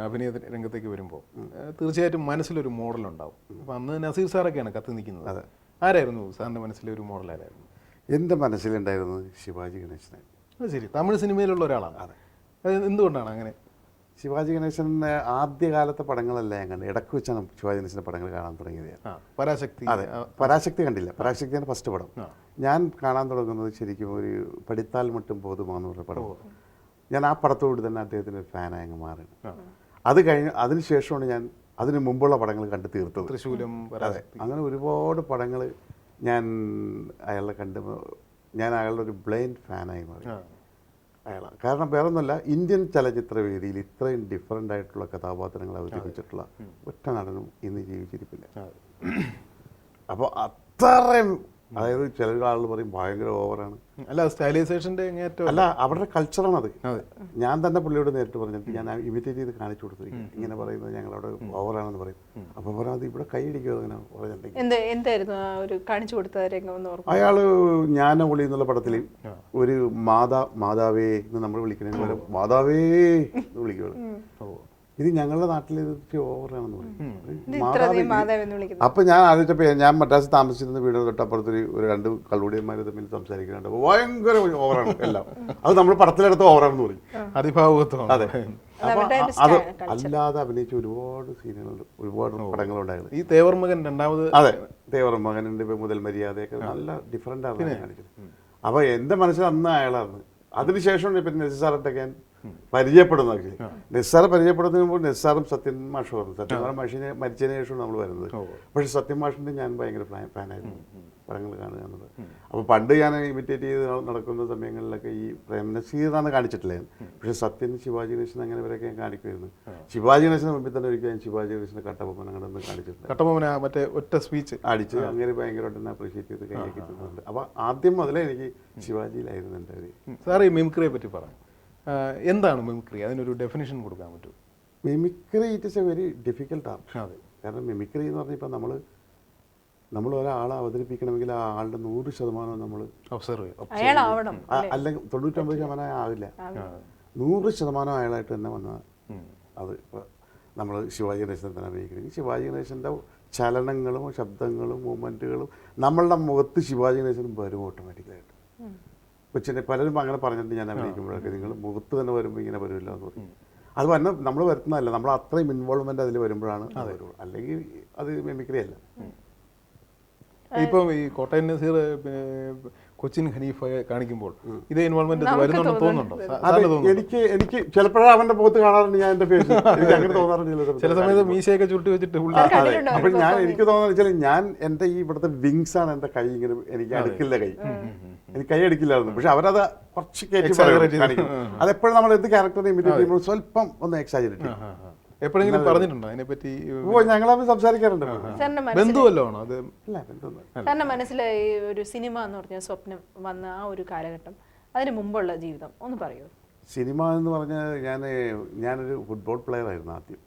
അഭിനയ രംഗത്തേക്ക് വരുമ്പോൾ തീർച്ചയായിട്ടും മനസ്സിലൊരു മോഡലുണ്ടാവും. അപ്പോൾ അന്ന് നസീർ സാറൊക്കെയാണ് കത്തി നിൽക്കുന്നത്. അതെ. ആരായിരുന്നു സാറിൻ്റെ മനസ്സിലെ ഒരു മോഡൽ? ആരായിരുന്നു? എൻ്റെ മനസ്സിലുണ്ടായിരുന്നത് ശിവാജി ഗണേശനായിരുന്നു. അത് ശരി, തമിഴ് സിനിമയിലുള്ള ഒരാളാണ്. അതെ. അത് എന്തുകൊണ്ടാണ് അങ്ങനെ? ശിവാജി ഗണേശൻ്റെ ആദ്യകാലത്തെ പടങ്ങളെല്ലാം ഞാൻ കണ്ടു. ഇടയ്ക്ക് വെച്ചാണ് ശിവാജി ഗണേശൻ്റെ പടങ്ങൾ കാണാൻ തുടങ്ങിയത്. പരാശക്തി. അതെ, പരാശക്തി കണ്ടില്ല. പരാശക്തിയാണ് ഫസ്റ്റ് പടം. ഞാൻ കാണാൻ തുടങ്ങുന്നത് ശരിക്കും ഒരു പഠിത്താൽ മട്ടും ബോധമാണെന്ന് പറഞ്ഞ പടം. ഞാൻ ആ പടത്തോട് തന്നെ അദ്ദേഹത്തിൻ്റെ ഒരു ഫാനായി അങ്ങ് മാറുകയാണ്. അത് കഴിഞ്ഞ് അതിനുശേഷമാണ് ഞാൻ അതിന് മുമ്പുള്ള പടങ്ങൾ കണ്ടു തീർത്തത്. തൃശ്ശൂലം. അതെ, അങ്ങനെ ഒരുപാട് പടങ്ങൾ ഞാൻ അയാളെ കണ്ട് ഞാൻ അയാളുടെ ഒരു ബ്ലൈൻഡ് ഫാനായി മാറി അയാളാണ്. കാരണം വേറെ ഒന്നുമല്ല, ഇന്ത്യൻ ചലച്ചിത്ര വേദിയിൽ ഇത്രയും ഡിഫറൻ്റ് ആയിട്ടുള്ള കഥാപാത്രങ്ങൾ അവതരിപ്പിച്ചിട്ടുള്ള ഒറ്റ നടനും ഇന്ന് ജീവിച്ചിരിപ്പില്ല. അപ്പോൾ അത്രയും, അതായത് ചില ആളുകൾ പറയും ഭയങ്കര ഓവറാണ്. അല്ല, സ്റ്റൈലൈസേഷൻ്റെ അല്ല, അവരുടെ കൾച്ചറാണത്. ഞാൻ തന്നെ പുള്ളിയോട് നേരിട്ട് പറഞ്ഞിട്ട് ഞാൻ ഇമിറ്റേറ്റ് ചെയ്ത് കാണിച്ചു കൊടുത്തിരിക്കും. ഇങ്ങനെ പറയുന്നത് ഞങ്ങളവിടെ ഓവറാണെന്ന് പറയും. അപ്പോൾ പറയാം അത് ഇവിടെ കൈയടിക്കുക അങ്ങനെ പറഞ്ഞിട്ടുണ്ടെങ്കിൽ അയാൾ ജ്ഞാനപുളി എന്നുള്ള പടത്തിൽ ഒരു മാതാവേ എന്ന് നമ്മൾ വിളിക്കുന്നതിന് പകരം മാതാവേ എന്ന് വിളിക്കുകയുള്ളൂ. ഇത് ഞങ്ങളുടെ നാട്ടിൽ ഇത് ഓവറാണെന്ന് പറയും. അപ്പൊ ഞാൻ ആലോചിച്ചപ്പോൾ ഞാൻ മദ്രാസിൽ താമസിച്ചിരുന്ന വീടിന് തൊട്ടപ്പുറത്തൊരു ഒരു രണ്ട് കള്ളുടിയന്മാർ തമ്മിൽ സംസാരിക്കുന്നുണ്ട്. അപ്പോൾ ഭയങ്കര ഓവറാണ് എല്ലാം. അത് നമ്മൾ പടത്തിലെടുത്ത ഓവറാണെന്ന് പറയും. അതിഭാവുകത്വം. അതെ. അപ്പൊ അത് അല്ലാതെ അഭിനയിച്ച ഒരുപാട് സീനുകളുണ്ട്, ഒരുപാട് പടങ്ങളുണ്ടായിരുന്നു. ഈ തേവർ മകൻ രണ്ടാമത്. അതെ, തേവർ മകനുണ്ട്, മുതൽ മര്യാദയൊക്കെ നല്ല ഡിഫറൻ്റ് ആണ് കാണിച്ചത്. അപ്പോൾ എൻ്റെ മനസ്സിൽ അന്ന് അയാളാണ്. അതിനുശേഷം ഇപ്പം നസീസാറൊക്കെ ഞാൻ പരിചയപ്പെടുന്നത്. നസീസാറെ പരിചയപ്പെടുന്നതിന് മുമ്പ് നസീസാറും സത്യൻ മാഷും പറഞ്ഞു. സത്യൻ മാഷിനെ മരിച്ചതിന് ശേഷമാണ് നമ്മൾ വരുന്നത്. പക്ഷേ സത്യൻ മാഷിൻ്റെ ഞാൻ ഭയങ്കര ഫാനായിരുന്നു, പടങ്ങൾ കാണുക എന്നുള്ളത്. അപ്പോൾ പണ്ട് ഞാൻ ഇമിറ്റേറ്റ് ചെയ്ത് നടക്കുന്ന സമയങ്ങളിലൊക്കെ ഈ പ്രേം നസീറാണ് കാണിച്ചിട്ടില്ല. പക്ഷേ സത്യൻ, ശിവാജി ഗണേശൻ അങ്ങനെ ഇവരൊക്കെ ഞാൻ കാണിക്കുമായിരുന്നു. ശിവാജി ഗണേശന് മുമ്പിൽ തന്നെ ഒരിക്കലും ശിവാജി ഗണേശൻ്റെ കട്ടബൊമ്മൻ അങ്ങോട്ടൊന്ന് കാണിച്ചിട്ടുണ്ട്. കട്ടബൊമ്മന മറ്റേ ഒറ്റ സ്പീച്ച് അടിച്ച് അങ്ങനെ ഭയങ്കരമായിട്ട് തന്നെ അപ്രീഷിയേറ്റ് ചെയ്ത് കൈയൊക്കെ തന്നിട്ടുണ്ട്. അപ്പോൾ ആദ്യം മുതലേ എനിക്ക് ശിവാജിയിലായിരുന്നു എൻ്റെ ഒരു. സാർ ഈ മിമിക്രിയെ പറ്റി പറഞ്ഞു. എന്താണ് മിമിക്രി? അതിനൊരു ഡെഫിനിഷൻ കൊടുക്കാൻ പറ്റുമോ? Mimicry it is A very difficult art. അതെ. കാരണം മിമിക്രി എന്ന് പറഞ്ഞാൽ ഇപ്പം നമ്മൾ ഒരാളെ അവതരിപ്പിക്കണമെങ്കിൽ ആ ആളുടെ 100% നമ്മൾ ഒബ്സർവ് അല്ലെങ്കിൽ 99% ആവില്ല. 100% അയാളായിട്ട് തന്നെ വന്നാൽ അത് ഇപ്പോൾ നമ്മൾ ശിവാജി ഗണേശനെ തന്നെ അഭിനയിക്കണമെങ്കിൽ ശിവാജി ഗണേശൻ്റെ ചലനങ്ങളും ശബ്ദങ്ങളും മൂവ്മെൻറ്റുകളും നമ്മളുടെ മുഖത്ത് ശിവാജി ഗണേശനും വരും ഓട്ടോമാറ്റിക്കലായിട്ട്. കൊച്ചിനെ പലരും അങ്ങനെ പറഞ്ഞിട്ട് ഞാൻ അഭിനയിക്കുമ്പോഴൊക്കെ നിങ്ങൾ മുഖത്ത് തന്നെ വരുമ്പോൾ ഇങ്ങനെ വരുമല്ലോ എന്ന് പറയും. അത് വന്ന നമ്മൾ വരുത്തുന്നതല്ല, നമ്മൾ അത്രയും ഇൻവോൾവ്മെൻ്റ് അതിൽ വരുമ്പോഴാണ് അത് വരുള്ളൂ. അല്ലെങ്കിൽ അത് മിമിക്രി അല്ല. ഇപ്പം ഈ കോട്ടയം നസീർ കൊച്ചിൻ ഹനീഫ കാണിക്കുമ്പോൾ ഇതേ ഇൻവോൾവ്മെന്റ് വരുന്നുണ്ടെന്ന് തോന്നുന്നുണ്ടോ? എനിക്ക് ചിലപ്പോഴും അവന്റെ മുഖത്ത് കാണാറുണ്ട് ഞാൻ എന്റെ ഫേസ്. അങ്ങനെ തോന്നാറുണ്ട് ചില സമയത്ത് മീശയൊക്കെ ചുരുട്ടി വെച്ചിട്ട്. അപ്പോൾ എനിക്ക് തോന്നുന്നത് വെച്ചാൽ ഞാൻ എൻ്റെ ഈ ഇവിടുത്തെ വിങ്സ് ആണ് എൻ്റെ കൈ ഇങ്ങനെ, എനിക്ക് അടുക്കില്ല കൈ, എനിക്ക് കൈ അടുക്കില്ലായിരുന്നു. പക്ഷെ അവരത് കുറച്ച് കാണിക്കും. അതെപ്പോഴും നമ്മൾ എന്ത് ക്യാരക്ടറിനെ ഇമിറ്റേറ്റ് ചെയ്യുമ്പോൾ സ്വല്പം ഒന്ന് എക്സാജറേറ്റ് ചെയ്യും. എപ്പോഴെങ്കിലും പറഞ്ഞിട്ടുണ്ടോ അതിനെപ്പറ്റി? ഞങ്ങളത് സംസാരിക്കാറുണ്ട്. ബന്ധുവല്ലോ ആണോ അത്? സാറിന്റെ മനസ്സിലെ ഈ ഒരു സിനിമ എന്ന് പറഞ്ഞ സ്വപ്നം വന്ന ആ ഒരു കാലഘട്ടം, അതിന് മുമ്പുള്ള ജീവിതം ഒന്ന് പറയൂ. സിനിമ എന്ന് പറഞ്ഞാൽ ഞാനൊരു ഫുട്ബോൾ പ്ലെയർ ആയിരുന്നു ആദ്യം.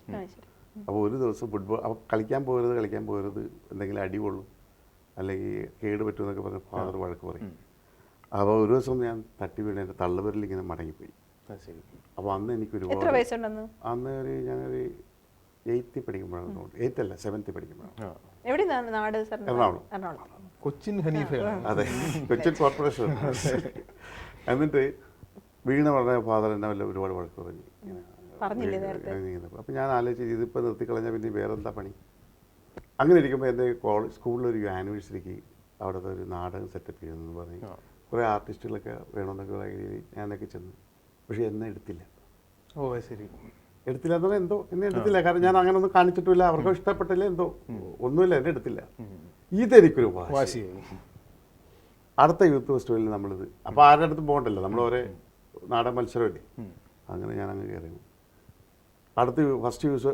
അപ്പോൾ ഒരു ദിവസം അപ്പോൾ കളിക്കാൻ പോകരുത്, എന്തെങ്കിലും അടി കൊള്ളും അല്ലെങ്കിൽ കേട് പറ്റുമെന്നൊക്കെ പറഞ്ഞ് ഫാദർ വഴക്ക് പറയും. അപ്പോൾ ഒരു ദിവസം ഞാൻ തട്ടി വീണ് എൻ്റെ തള്ളുപേരിൽ ഇങ്ങനെ മടങ്ങിപ്പോയി. അപ്പോൾ അന്ന് എനിക്കൊരു അന്ന് ഞാനൊരു 8th പഠിക്കുമ്പോഴാണ്, 8th അല്ല 7th പഠിക്കുമ്പോഴാണ്. എറണാകുളം. കൊച്ചിൻ ഹനീഫ. അതെ, കൊച്ചിൻ കോർപ്പറേഷൻ. എന്നിട്ട് വീണ പറഞ്ഞ ഫാദർ എന്നെ ഒരുപാട് വഴക്ക് പറഞ്ഞു. അപ്പം ഞാൻ ആലോചിച്ച് ഇതിപ്പോൾ നിർത്തിക്കളഞ്ഞാൽ പിന്നെ വേറെന്താ പണി. അങ്ങനെ ഇരിക്കുമ്പോൾ എൻ്റെ സ്കൂളിലൊരു ആനിവേഴ്സറിക്ക് അവിടുത്തെ ഒരു നാടകം സെറ്റപ്പ് ചെയ്യുമെന്ന് പറഞ്ഞ് കുറേ ആർട്ടിസ്റ്റുകളൊക്കെ വേണമെന്നൊക്കെ ഞാനൊക്കെ ചെന്നു. പക്ഷെ എന്നെ എടുത്തില്ല. ഓ ശരി. എടുത്തില്ല എന്ന് പറഞ്ഞാൽ എന്തോ എന്നെ എടുത്തില്ല. കാരണം ഞാൻ അങ്ങനെ ഒന്നും കാണിച്ചിട്ടില്ല, അവർക്കും ഇഷ്ടപ്പെട്ടില്ല, എന്തോ ഒന്നുമില്ല, എന്നെ എടുത്തില്ല. ഇതെനിക്കൊരു വാശി. അടുത്ത യൂത്ത് ഫെസ്റ്റിവലിൽ നമ്മളിത് അപ്പോൾ ആരുടെ അടുത്ത് പോകണ്ടല്ലോ, നമ്മൾ ഒരേ നാടൻ മത്സരമല്ലേ. അങ്ങനെ ഞാൻ അങ്ങ് കയറി. അടുത്ത് ഫസ്റ്റ് യൂസ്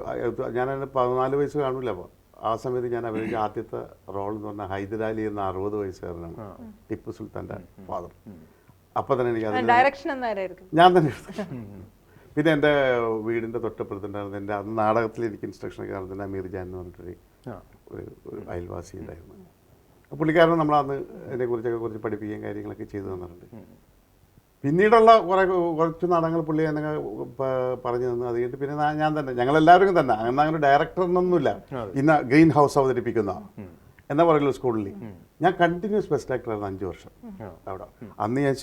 ഞാൻ 14 വയസ്സ് കാണില്ല. അപ്പോൾ ആ സമയത്ത് ഞാൻ അഭിനയിച്ച ആദ്യത്തെ റോൾ എന്ന് പറഞ്ഞാൽ ഹൈദരാലി എന്ന 60 വയസ്സുകാരനാണ്, ടിപ്പു സുൽത്താൻ്റെ ഫാദർ. അപ്പം തന്നെ എനിക്ക് ഞാൻ തന്നെ എടുത്തു. പിന്നെ എൻ്റെ വീടിൻ്റെ തൊട്ടപ്പുറത്തുണ്ടായിരുന്നു എൻ്റെ അന്ന് നാടകത്തിൽ എനിക്ക് ഇൻസ്ട്രക്ഷനൊക്കെ നടത്തുന്ന അമീർ ജാൻ എന്ന് പറഞ്ഞിട്ടൊരു ഒരു അയൽവാസി ഉണ്ടായിരുന്നു. പുള്ളിക്കാരൻ നമ്മളന്ന് അതിനെക്കുറിച്ചൊക്കെ കുറച്ച് പഠിപ്പിക്കുകയും കാര്യങ്ങളൊക്കെ ചെയ്തു തന്നിട്ടുണ്ട്. പിന്നീടുള്ള കുറച്ച് നാടകങ്ങൾ പുള്ളി എന്നെ പറഞ്ഞു തന്നു. അത് കഴിഞ്ഞിട്ട് പിന്നെ ഞാൻ തന്നെ ഞങ്ങളെല്ലാവരും തന്നെ അങ്ങനെ ഡയറക്ടർ എന്നൊന്നുമില്ല. ഇന്ന് ഗ്രീൻ ഹൗസ് അവതരിപ്പിക്കുന്ന എന്നാ പറയുള്ളൂ സ്കൂളിൽ. ഞാൻ കണ്ടിന്യൂസ് ബെസ്റ്റ് ആക്ടറായിരുന്നു 5 വർഷം അവിടെ. അന്ന് ഞാൻ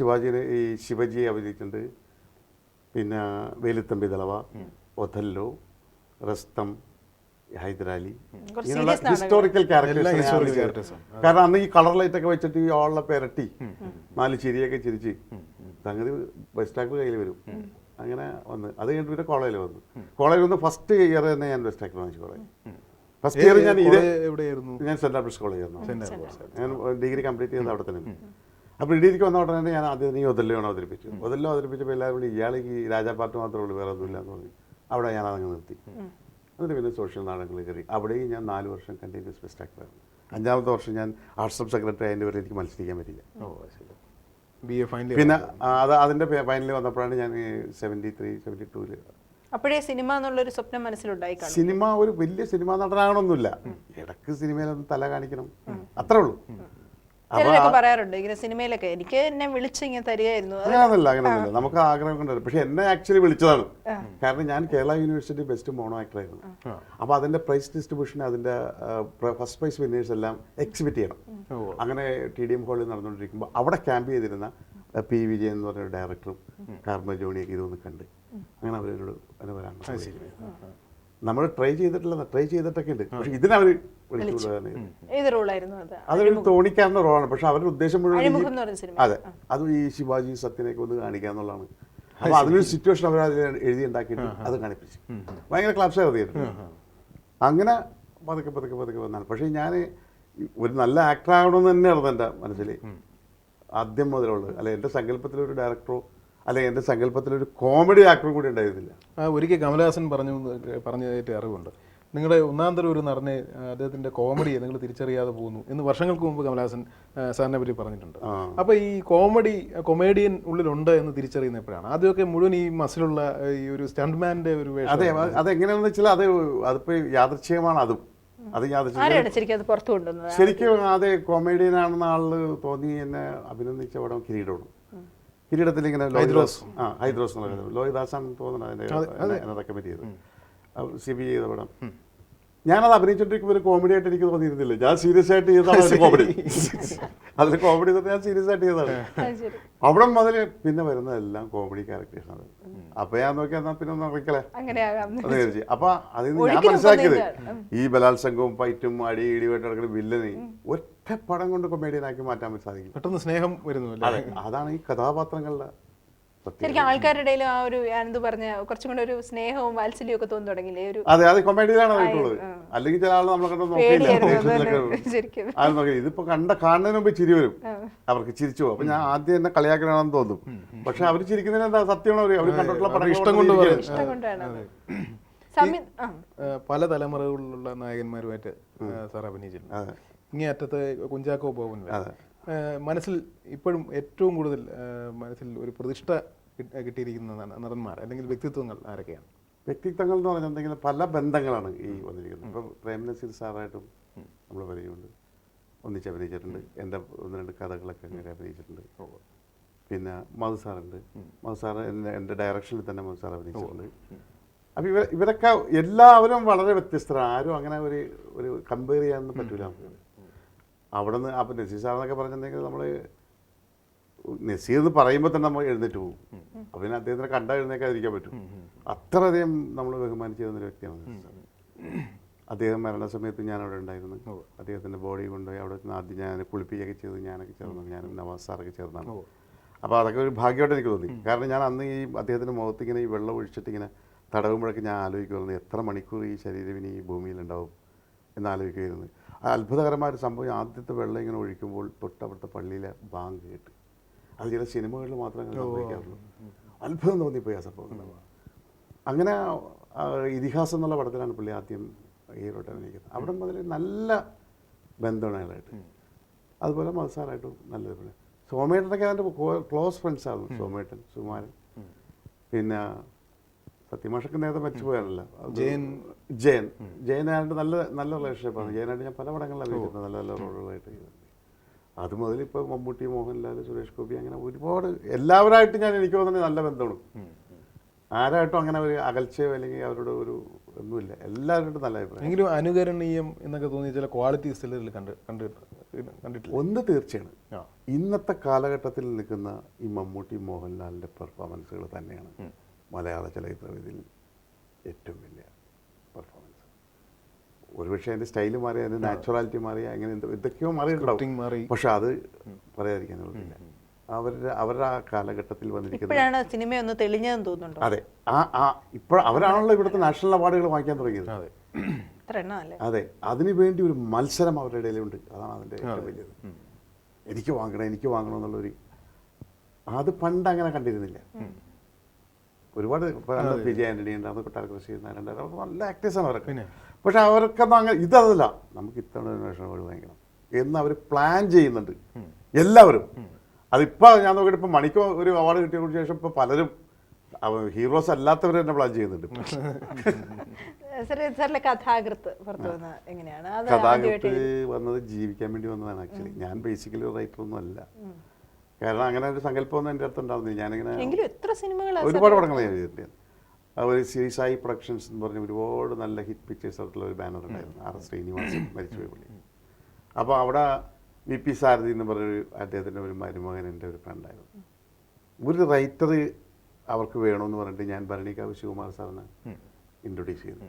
ശിവജിയെ അവതരിച്ചിട്ടുണ്ട്, പിന്നെ വേലുത്തമ്പി ദളവ, ഒഥല്ലോ, റസ്തം, ഹൈദരാലി, ഇങ്ങനെയുള്ള ഹിസ്റ്റോറിക്കൽ ക്യാരക്ടേഴ്സ്. കാരണം അന്ന് ഈ കളർ ലൈറ്റ് ഒക്കെ വെച്ചിട്ട് ഈ ആളുടെ പെരട്ടി 4 ചിരിയൊക്കെ ചിരിച്ച് സംഗതി ബെസ്റ്റ് ആക്ടർ കയ്യിൽ വരും. അങ്ങനെ വന്ന് അത് കഴിഞ്ഞിട്ട് പിന്നെ കോളേജിൽ വന്ന് ഫസ്റ്റ് ഇയർ തന്നെ ഞാൻ ബെസ്റ്റ് ആക്ടർ വാങ്ങിച്ചു. കോളേജ് ഫസ്റ്റ് ഇയർ ഞാൻ സെന്റ് ആൽബർട്ട്സ് കോളേജ് ആയിരുന്നു. ഞാൻ ഡിഗ്രി കംപ്ലീറ്റ് ചെയ്തത് അവിടെ തന്നെ. അപ്പോൾ ഡിഗ്രിക്ക് വന്ന ഉടനെ തന്നെ ഞാൻ ആദ്യം ഈ ഒതല്ലോയാണ് അവതരിപ്പിച്ചു. ഒതല്ലോപ്പോൾ എല്ലാവരും ഇയാൾ ഈ രാജാപാട്ട് മാത്രമേ ഉള്ളൂ, വേറെ ഒന്നുമില്ല എന്ന് പറഞ്ഞു. അവിടെ ഞാൻ അതങ്ങ് നിർത്തി. എന്നിട്ട് പിന്നെ സോഷ്യൽ നാടകങ്ങളിൽ കയറി. അവിടെയും ഞാൻ 4 വർഷം കണ്ടിന്യൂസ് ബെസ്റ്റ് ആക്ടറായിരുന്നു. 5ാമത്തെ വർഷം ഞാൻ ആർട്സ് സബ് സെക്രട്ടറി ആയതിൻ്റെ വരെ എനിക്ക് മത്സരിക്കാൻ പറ്റില്ല. പിന്നെ അതിൻ്റെ ഫൈനലിൽ വന്നപ്പോഴാണ് ഞാൻ 73, 72 അപ്പോഴേ സിനിമ എന്നുള്ളൊരു സ്വപ്നം മനസ്സിലുണ്ടായി. സിനിമ ഒരു വലിയ സിനിമാ നടനാകണമെന്നില്ല, ഇടക്ക് സിനിമയിലൊന്ന് തല കാണിക്കണം, അത്രേ ഉള്ളൂ. ചിലരൊക്കെ പറയാറുണ്ട് ഇങ്ങനെ സിനിമയിലൊക്കെ എനിക്ക് എന്നെ വിളിച്ചിങ്ങനെ തരികയായിരുന്നു. അങ്ങനെയൊന്നുമില്ല, നമുക്ക് ആഗ്രഹം കൊണ്ടായിരുന്നു. പക്ഷെ എന്നെ ആക്ച്വലി വിളിച്ചതാണ്. കാരണം ഞാൻ കേരള യൂണിവേഴ്സിറ്റി ബെസ്റ്റ് മോണോ ആക്ടറായിരുന്നു. അപ്പോൾ അതിന്റെ പ്രൈസ് ഡിസ്ട്രിബ്യൂഷൻ, അതിന്റെ ഫസ്റ്റ് പ്രൈസ് വിന്നേഴ്സ് എല്ലാം എക്സിബിറ്റ് ചെയ്യണം. അങ്ങനെ TDM ഹാളിൽ നടന്നുകൊണ്ടിരിക്കുമ്പോൾ അവിടെ ക്യാമ്പ് ചെയ്തിരുന്ന P. വിജയൻ എന്ന് പറഞ്ഞ ഡയറക്ടറും കാർമ ജോണിയൊക്കെ ഇതൊന്ന് കണ്ട് അങ്ങനെ അവരോട് അതിനെ വരാൻ നമ്മൾ ട്രൈ ചെയ്തിട്ടൊക്കെ ഉണ്ട്. പക്ഷെ ഇതിനവർ അതൊരു തോണിക്കാരൻ്റെ റോളാണ്. പക്ഷെ അവരുടെ ഉദ്ദേശം മുഴുവൻ അതെ അത് ഈ ശിവാജി സത്യനെയൊക്കെ ഒന്ന് കാണിക്കുക എന്നുള്ളതാണ്. അപ്പോൾ അതിനൊരു സിറ്റുവേഷൻ അവർ എഴുതി ഉണ്ടാക്കിയിട്ട് അത് കാണിപ്പിച്ചു. ഭയങ്കര ക്ലാപ്സ് എഴുതിയിരുന്നു. അങ്ങനെ പതുക്കെ വന്നാണ്. പക്ഷേ ഞാൻ ഒരു നല്ല ആക്ടർ ആകണമെന്ന് തന്നെയായിരുന്നു എൻ്റെ മനസ്സിൽ ആദ്യം മുതലുള്ളത്. അല്ലെ എൻ്റെ സങ്കല്പത്തിലൊരു ഡയറക്ടറോ അല്ലെ എൻ്റെ സങ്കല്പത്തിലൊരു കോമഡി ആക്ടറും കൂടി ഉണ്ടായിരുന്നില്ല. ഒരിക്കൽ കമലഹാസൻ പറഞ്ഞതായിട്ട് അറിവുണ്ട്, നിങ്ങളുടെ ഒന്നാം തരം ഒരു നടനെ അദ്ദേഹത്തിൻ്റെ കോമഡിയെ നിങ്ങൾ തിരിച്ചറിയാതെ പോകുന്നു എന്ന് വർഷങ്ങൾക്ക് മുമ്പ് കമലഹാസൻ സാറിനെ പറ്റി പറഞ്ഞിട്ടുണ്ട്. അപ്പോൾ ഈ കൊമേഡിയൻ ഉള്ളിലുണ്ട് എന്ന് തിരിച്ചറിയുന്ന എപ്പോഴാണ്? ആദ്യമൊക്കെ മുഴുവൻ ഈ മസിലുള്ള ഈ ഒരു സ്റ്റണ്ട്മാൻ്റെ ഒരു വേഷം. അതെ, അതെങ്ങനെയാണെന്ന് വെച്ചാൽ അതിപ്പോൾ യാദൃച്ഛികമാണ്. അത് ശരിക്കും അതെ കോമേഡിയൻ ആണെന്ന ആള് തോന്നി എന്നെ അഭിനന്ദിച്ച പടം കിരീടമാണ്. കിരീടത്തിൽ ഇങ്ങനെ ഹൈദ്രോസ് ലോഹിദാസാണ് തോന്നുന്നത് അതിനെ റെക്കമെൻഡ് ചെയ്തത്. CB ചെയ്ത പടം ഞാനത് അഭിനയിച്ചോണ്ടിരിക്കുമ്പോൾ ഒരു കോമഡി ആയിട്ട് എനിക്ക് തോന്നിയിരുന്നില്ല. ഞാൻ സീരിയസ് ആയിട്ട് ചെയ്തതാണ് കോമഡി. അതിൽ കോമഡി ഞാൻ സീരിയസ് ആയിട്ട് ചെയ്തതാണ്. അവിടെ മുതൽ പിന്നെ വരുന്നതെല്ലാം കോമഡി ക്യാരക്ടേഴ്സാണ്. അപ്പൊ ഞാൻ നോക്കിയാൽ പിന്നെ ഒന്ന് അറിയിക്കലേ അത് വിചാരിച്ചു. അപ്പൊ അതിൽ നിന്ന് ഞാൻ മനസ്സിലാക്കിയത് ഈ ബലാത്സംഗവും ഫൈറ്റും അടി ഇടിവായിട്ട് നടക്കുന്ന വില്ലനെ ഒറ്റ പടം കൊണ്ട് കൊമേഡിയനാക്കി മാറ്റാൻ സാധിക്കും. പെട്ടെന്ന് സ്നേഹം വരുന്നു. അതാണ് ഈ കഥാപാത്രങ്ങളുടെ ശരിക്കും ആൾക്കാരുടെ ഇടയിൽ ആ ഒരു എന്ത് പറഞ്ഞ കുറച്ചും കൂടെ ഒരു സ്നേഹവും വാത്സല്യവും ഒക്കെ തോന്നി തുടങ്ങില്ലേ? അതെ, അത് കൊമേഡിയിലാണ് ആയിട്ടുള്ളത്. അല്ലെങ്കിൽ ചില ആൾ നമ്മളെ കണ്ട് നോക്കിയില്ല. ഇതിപ്പോ കാണുന്നതിന് മുമ്പ് ചിരി വരും, അവർക്ക് ചിരിച്ചു പോകും. അപ്പൊ ഞാൻ ആദ്യം എന്നെ കളിയാക്കണമെന്ന് തോന്നും. പക്ഷെ അവർ ചിരിക്കുന്നതിന് എന്താ സത്യമാണ് അവർ കണ്ടിട്ടുള്ള പടം ഇഷ്ടം കൊണ്ടാണ്. പല തലമുറകളിലുള്ള നായകന്മാരുമായിട്ട് സാർ അഭിനയിച്ചിട്ടുണ്ട്. ഇങ്ങേ അറ്റത്ത് കുഞ്ചാക്കോ ബോബൻ മനസ്സിൽ ഇപ്പോഴും ഏറ്റവും കൂടുതൽ മനസ്സിൽ ഒരു പ്രതിഷ്ഠ കിട്ടിയിരിക്കുന്ന നടന്മാർ അല്ലെങ്കിൽ വ്യക്തിത്വങ്ങൾ ആരൊക്കെയാണ്? വ്യക്തിത്വങ്ങൾ എന്ന് പറഞ്ഞിട്ടുണ്ടെങ്കിൽ പല ബന്ധങ്ങളാണ് ഈ വന്നിരിക്കുന്നത്. ഇപ്പം പ്രേംനസീർ സാറായിട്ടും നമ്മൾ പരിചയമുണ്ട്, ഒന്നിച്ച് അഭിനയിച്ചിട്ടുണ്ട്. എൻ്റെ 1-2 കഥകളൊക്കെ അങ്ങനെ അഭിനയിച്ചിട്ടുണ്ട്. പിന്നെ മധു സാറുണ്ട്. മധു സാറ് എൻ്റെ ഡയറക്ഷനിൽ തന്നെ മധു സാർ അഭിനയിച്ചിട്ടുണ്ട്. അപ്പം ഇവരൊക്കെ എല്ലാവരും വളരെ വ്യത്യസ്തരാണ്. ആരും അങ്ങനെ ഒരു കമ്പയർ ചെയ്യാനൊന്നും പറ്റൂല നമുക്ക്. അവിടെ നിന്ന് അപ്പം നസീർ സാറെന്നൊക്കെ പറഞ്ഞിട്ടുണ്ടെങ്കിൽ നമ്മൾ നസീർ എന്ന് പറയുമ്പോൾ തന്നെ നമ്മൾ എഴുന്നേറ്റ് പോകും. അപ്പം പിന്നെ അദ്ദേഹത്തിനെ കണ്ടാൽ എഴുന്നേക്കാതിരിക്കാൻ പറ്റും. അത്രയധികം നമ്മൾ ബഹുമാനിച്ചു തന്നൊരു വ്യക്തിയാണ്. അദ്ദേഹം മരണസമയത്ത് ഞാനവിടെ ഉണ്ടായിരുന്നു. അദ്ദേഹത്തിൻ്റെ ബോഡി കൊണ്ടുപോയി അവിടെ നിന്ന് ആദ്യം ഞാൻ കുളിപ്പിക്കുകയൊക്കെ ചെയ്ത് ഞാനൊക്കെ ചേർന്നു. ഞാനും നവാസ് സാറൊക്കെ ചേർന്നാണ്. അപ്പോൾ അതൊക്കെ ഒരു ഭാഗ്യമായിട്ട് എനിക്ക് തോന്നി. കാരണം ഞാൻ അന്ന് ഈ അദ്ദേഹത്തിൻ്റെ മുഖത്തിങ്ങനെ ഈ വെള്ളം ഒഴിച്ചിട്ടിങ്ങനെ തടവുമ്പോഴൊക്കെ ഞാൻ ആലോചിക്കുമായിരുന്നു എത്ര മണിക്കൂർ ഈ ശരീരം ഇനി ഈ ഭൂമിയിലുണ്ടാവും എന്നാലോചിക്കുമായിരുന്നു. അത്ഭുതകരമായ ഒരു സംഭവം, ആദ്യത്തെ വെള്ളം ഇങ്ങനെ ഒഴിക്കുമ്പോൾ തൊട്ടവിടുത്തെ പള്ളിയിലെ ബാങ്ക് കേട്ട്. അത് ചില സിനിമകളിൽ മാത്രമേ അങ്ങനെ സംഭവിക്കാറുള്ളൂ. അത്ഭുതം തോന്നിപ്പോയി ആ സംഭവം. അങ്ങനെ ഇതിഹാസം എന്നുള്ള പടത്തിലാണ് പുള്ളി ആദ്യം ഹീറോയിട്ട് അഭിനയിക്കുന്നത്. അവിടെ മുതൽ നല്ല ബന്ധമാണ് അയാളായിട്ട്. അതുപോലെ മത്സാറായിട്ടും നല്ലത്. പിന്നെ സോമേട്ടനൊക്കെ അതിൻ്റെ ക്ലോസ് ഫ്രണ്ട്സാണ്. സോമേട്ടൻ, സുമാരൻ, പിന്നെ സത്യമാഷൊക്കെ നേരത്തെ മരിച്ചുപോയാണല്ലോ ജയനായിട്ട് നല്ല റിലേഷൻഷിപ്പാണ്. ജയനായിട്ട് ഞാൻ പല പടങ്ങളിൽ അഭിനയിച്ചിട്ടുണ്ട്, നല്ല റോളുകളായിട്ട് ചെയ്തിട്ടുണ്ട്. അത് മുതൽ ഇപ്പോൾ മമ്മൂട്ടി, മോഹൻലാൽ, സുരേഷ് ഗോപി അങ്ങനെ ഒരുപാട് എല്ലാവരായിട്ട് എനിക്ക് തോന്നുന്നത് നല്ല ബന്ധമാണ്. ആരായിട്ടും അങ്ങനെ ഒരു അകൽച്ചയോ അല്ലെങ്കിൽ അവരുടെ ഒരു ഒന്നുമില്ല, എല്ലാവരോടും നല്ല അഭിപ്രായം. എങ്കിലും അനുകരണീയം എന്നൊക്കെ തോന്നിയ ചില ക്വാളിറ്റീസ് ചിലരിൽ കണ്ടിട്ടില്ല. ഒന്ന് തീർച്ചയാണ്, ഇന്നത്തെ കാലഘട്ടത്തിൽ നിൽക്കുന്ന ഈ മമ്മൂട്ടി, മോഹൻലാലിൻ്റെ പെർഫോമൻസുകൾ തന്നെയാണ് മലയാള ചലച്ചിത്രത്തിൽ ഏറ്റവും വലിയ പെർഫോമൻസ്. ഒരുപക്ഷെ അതിൻ്റെ സ്റ്റൈല് മാറി, അതിൻ്റെ നാച്ചുറാലിറ്റി മാറി, അങ്ങനെ എന്തൊക്കെയോ മാറിയിട്ടുണ്ടാവും. പക്ഷെ അത് പറയാതിരിക്കാനുള്ളതില്ല. അവരുടെ ആ കാലഘട്ടത്തിൽ വന്നിരിക്കുന്ന സിനിമയൊന്ന് തെളിഞ്ഞതെന്ന് തോന്നുന്നുണ്ടോ? അതെ, ഇപ്പോൾ അവരാണല്ലോ ഇവിടുത്തെ നാഷണൽ അവാർഡുകൾ വാങ്ങിക്കാൻ തുടങ്ങിയത്. അതെ, അതിനു വേണ്ടി ഒരു മത്സരം അവരുടെ ഇടയിലുണ്ട്. അതാണ് അതിൻ്റെ ഏറ്റവും വലിയത്. എനിക്ക് വാങ്ങണം എന്നുള്ളൊരു, അത് പണ്ട് അങ്ങനെ കണ്ടിരുന്നില്ല. ഒരുപാട് വിജയ ആന്റണി ഉണ്ട്, അത് കൊട്ടാരക്കര ശ്രീനാരായണൻ, അവർ നല്ല ആക്ടേഴ്സാണ് അവരൊക്കെ. പക്ഷെ അവർക്കൊന്നും അങ്ങനെ ഇതല്ല, നമുക്ക് ഇത്തവണ നാഷണൽ അവാർഡ് വാങ്ങിക്കണം എന്ന് അവർ പ്ലാൻ ചെയ്യുന്നുണ്ട് എല്ലാവരും. അതിപ്പോൾ ഞാൻ നോക്കിയിട്ട് ഇപ്പോൾ മണിക്ക് ഒരു അവാർഡ് കിട്ടിയ ശേഷം ഇപ്പോൾ പലരും ഹീറോസ് അല്ലാത്തവർ തന്നെ പ്ലാൻ ചെയ്യുന്നുണ്ട്. കഥാകൃത്ത് വന്നത് ജീവിക്കാൻ വേണ്ടി വന്നതാണ്. ആക്ച്വലി ഞാൻ ബേസിക്കലി ഒരു റൈറ്റർ ഒന്നും അല്ല. കാരണം അങ്ങനെ ഒരു സങ്കല്പമൊന്നും എൻ്റെ അടുത്ത് ഉണ്ടാവുന്നില്ല. ഞാനിങ്ങനെ ഒരുപാട് പടങ്ങൾ ഞാൻ എഴുതിയിട്ടുണ്ട്. ഒരു സായി പ്രൊഡക്ഷൻസ് എന്ന് പറഞ്ഞ ഒരുപാട് നല്ല ഹിറ്റ് പിക്ചേഴ്സ് ആയിട്ടുള്ള ഒരു ബാനർ ഉണ്ടായിരുന്നു. ആർ ശ്രീനിവാസൻ മരിച്ചുപോയി പുള്ളി. അപ്പോൾ അവിടെ VP സാരഥി എന്ന് പറഞ്ഞൊരു അദ്ദേഹത്തിൻ്റെ ഒരു മരുമകൻ എൻ്റെ ഒരു ഫ്രണ്ടായിരുന്നു. ഒരു റൈറ്റർ അവർക്ക് വേണമെന്ന് പറഞ്ഞിട്ട് ഞാൻ ഭരണിക്കാവ് ശിവകുമാർ സാറിനെ ഇൻട്രൊഡ്യൂസ് ചെയ്തു.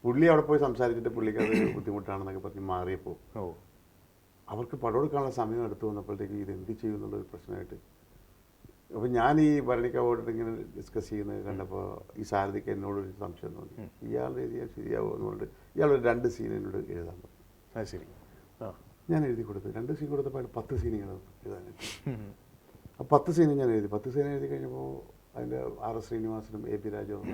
പുള്ളി അവിടെ പോയി സംസാരിച്ചിട്ട് പുള്ളിക്ക് അത് ബുദ്ധിമുട്ടാണെന്നൊക്കെ പറഞ്ഞ് മാറിയപ്പോൾ അവർക്ക് പടം എടുക്കാനുള്ള സമയം എടുത്തു വന്നപ്പോഴത്തേക്ക് ഇത് എന്ത് ചെയ്യും എന്നുള്ളൊരു പ്രശ്നമായിട്ട്. അപ്പോൾ ഞാൻ ഈ ഭരണിക്കാവോട് ഇങ്ങനെ ഡിസ്കസ് ചെയ്യുന്നത് കണ്ടപ്പോൾ ഈ സാരഥിക്ക് എന്നോടൊരു സംശയം തോന്നി. ഇയാളുടെ എഴുതിയാൽ ശരിയാവുമോ എന്ന് പറഞ്ഞിട്ട് ഇയാളൊരു 2 സീൻ എന്നോട് എഴുതാൻ പറഞ്ഞു. അത് ശരി. ഞാൻ എഴുതി കൊടുത്തു. 2 സീൻ കൊടുത്തപ്പോൾ 10 സീനുകൾ എഴുതാനായിട്ട്. അപ്പോൾ 10 സീൻ ഞാൻ എഴുതി. 10 സീൻ എഴുതി കഴിഞ്ഞപ്പോൾ അതിൻ്റെ R ശ്രീനിവാസനും AP രാജവും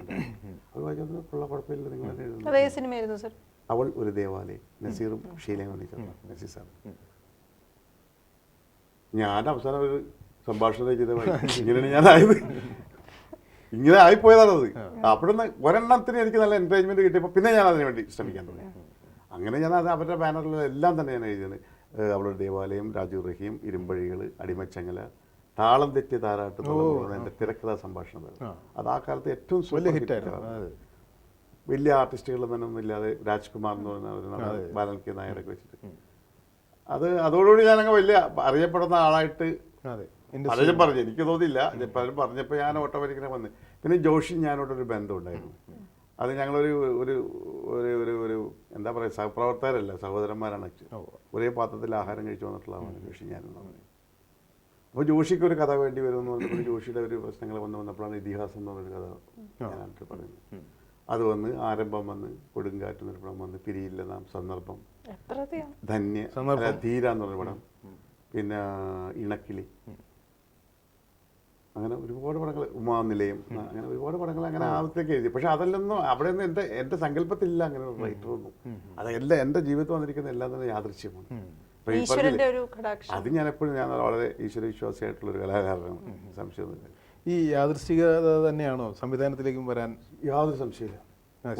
അത് വായിച്ചത് കുഴപ്പമില്ല, നിങ്ങൾ തന്നെ എഴുതുന്നു. അവൾ ഒരു ദേവാലയം, നസീറും ഷീലയും നസീർ സാർ. ഞാൻ അവസാനം ഒരു സംഭാഷണം ചെയ്ത ഇങ്ങനെയാണ് ഞാനായത്. ഇങ്ങനെ ആയിപ്പോയതാണത്. അപ്പോഴൊന്ന് ഒരെണ്ണത്തിന് എനിക്ക് നല്ല എൻകറേജ്മെൻറ്റ് കിട്ടിയപ്പോൾ പിന്നെ ഞാൻ അതിന് വേണ്ടി ശ്രമിക്കാൻ തുടങ്ങി. അങ്ങനെ ഞാൻ അത് അവരുടെ ബാനറിലെല്ലാം തന്നെ ഞാൻ എഴുതിയത്. അവളുടെ ദേവാലയം, രാജു റഹീം, ഇരുമ്പഴികൾ, അടിമച്ചങ്ങല, താളം തെറ്റി താരാട്ട് എൻ്റെ തിരക്കഥാ സംഭാഷണം. അത് ആ കാലത്ത് ഏറ്റവും വലിയ ഹിറ്റായിരുന്നു. വലിയ ആർട്ടിസ്റ്റുകളൊന്നും ഇല്ലാതെ രാജ്കുമാർ എന്ന് പറഞ്ഞ ബാലൻ കെ നായരൊക്കെ വെച്ചിട്ട് അതോടുകൂടി ഞാനങ്ങ് വലിയ അറിയപ്പെടുന്ന ആളായിട്ട് പലരും പറഞ്ഞു. എനിക്ക് തോന്നിയില്ല, പലരും പറഞ്ഞപ്പോൾ ഞാൻ ഓട്ടോമാറ്റിക്കിനെ വന്ന്. പിന്നെ ജോഷി ഞാനോടൊരു ബന്ധമുണ്ടായിരുന്നു. അത് ഞങ്ങളൊരു ഒരു ഒരു ഒരു ഒരു എന്താ പറയുക, സഹപ്രവർത്തകരല്ല, സഹോദരന്മാരാണ്. ഒരേ പാത്രത്തിൽ ആഹാരം കഴിച്ചു വന്നിട്ടുള്ളതാണ് ജോഷി ഞാനെന്ന് പറഞ്ഞു. അപ്പോൾ ജോഷിക്ക് ഒരു കഥ വേണ്ടി വരുമെന്ന് പറഞ്ഞപ്പോൾ ജോഷിയുടെ ഒരു പ്രശ്നങ്ങൾ വന്നപ്പോഴാണ് ഇതിഹാസം എന്ന് പറഞ്ഞൊരു കഥ ഞാനായിട്ട് പറയുന്നത്. അത് വന്ന് ആരംഭം വന്ന് കൊടുങ്കാറ്റ് എന്നൊരു പടം വന്ന്, പിരിയില്ല നാം, സന്ദർഭം, ധന്യ, ധീര എന്നൊരു പടം, പിന്നെ ഇണക്കിളി, അങ്ങനെ ഒരുപാട് പടങ്ങൾ, ഉമാനിലയം, അങ്ങനെ ഒരുപാട് പടങ്ങൾ അങ്ങനെ ആദ്യത്തേക്ക് എഴുതി. പക്ഷെ അതെല്ലാം അവിടെ നിന്ന് എൻ്റെ സങ്കല്പത്തിലില്ല അങ്ങനെ ഒരു റൈറ്ററൊന്നും. അതെല്ലാം എൻ്റെ ജീവിതത്തിൽ വന്നിരിക്കുന്ന എല്ലാം തന്നെ യാദൃശ്യമാണ്. അത് ഞാൻ എപ്പോഴും ഞാൻ വളരെ ഈശ്വരവിശ്വാസിയായിട്ടുള്ളൊരു കലാകാരനാണ്, സംശയമൊന്നുമില്ല. ഈ യാദൃശ്ചികത തന്നെയാണോ സംവിധാനത്തിലേക്കും വരാൻ? യാതൊരു സംശയമില്ല,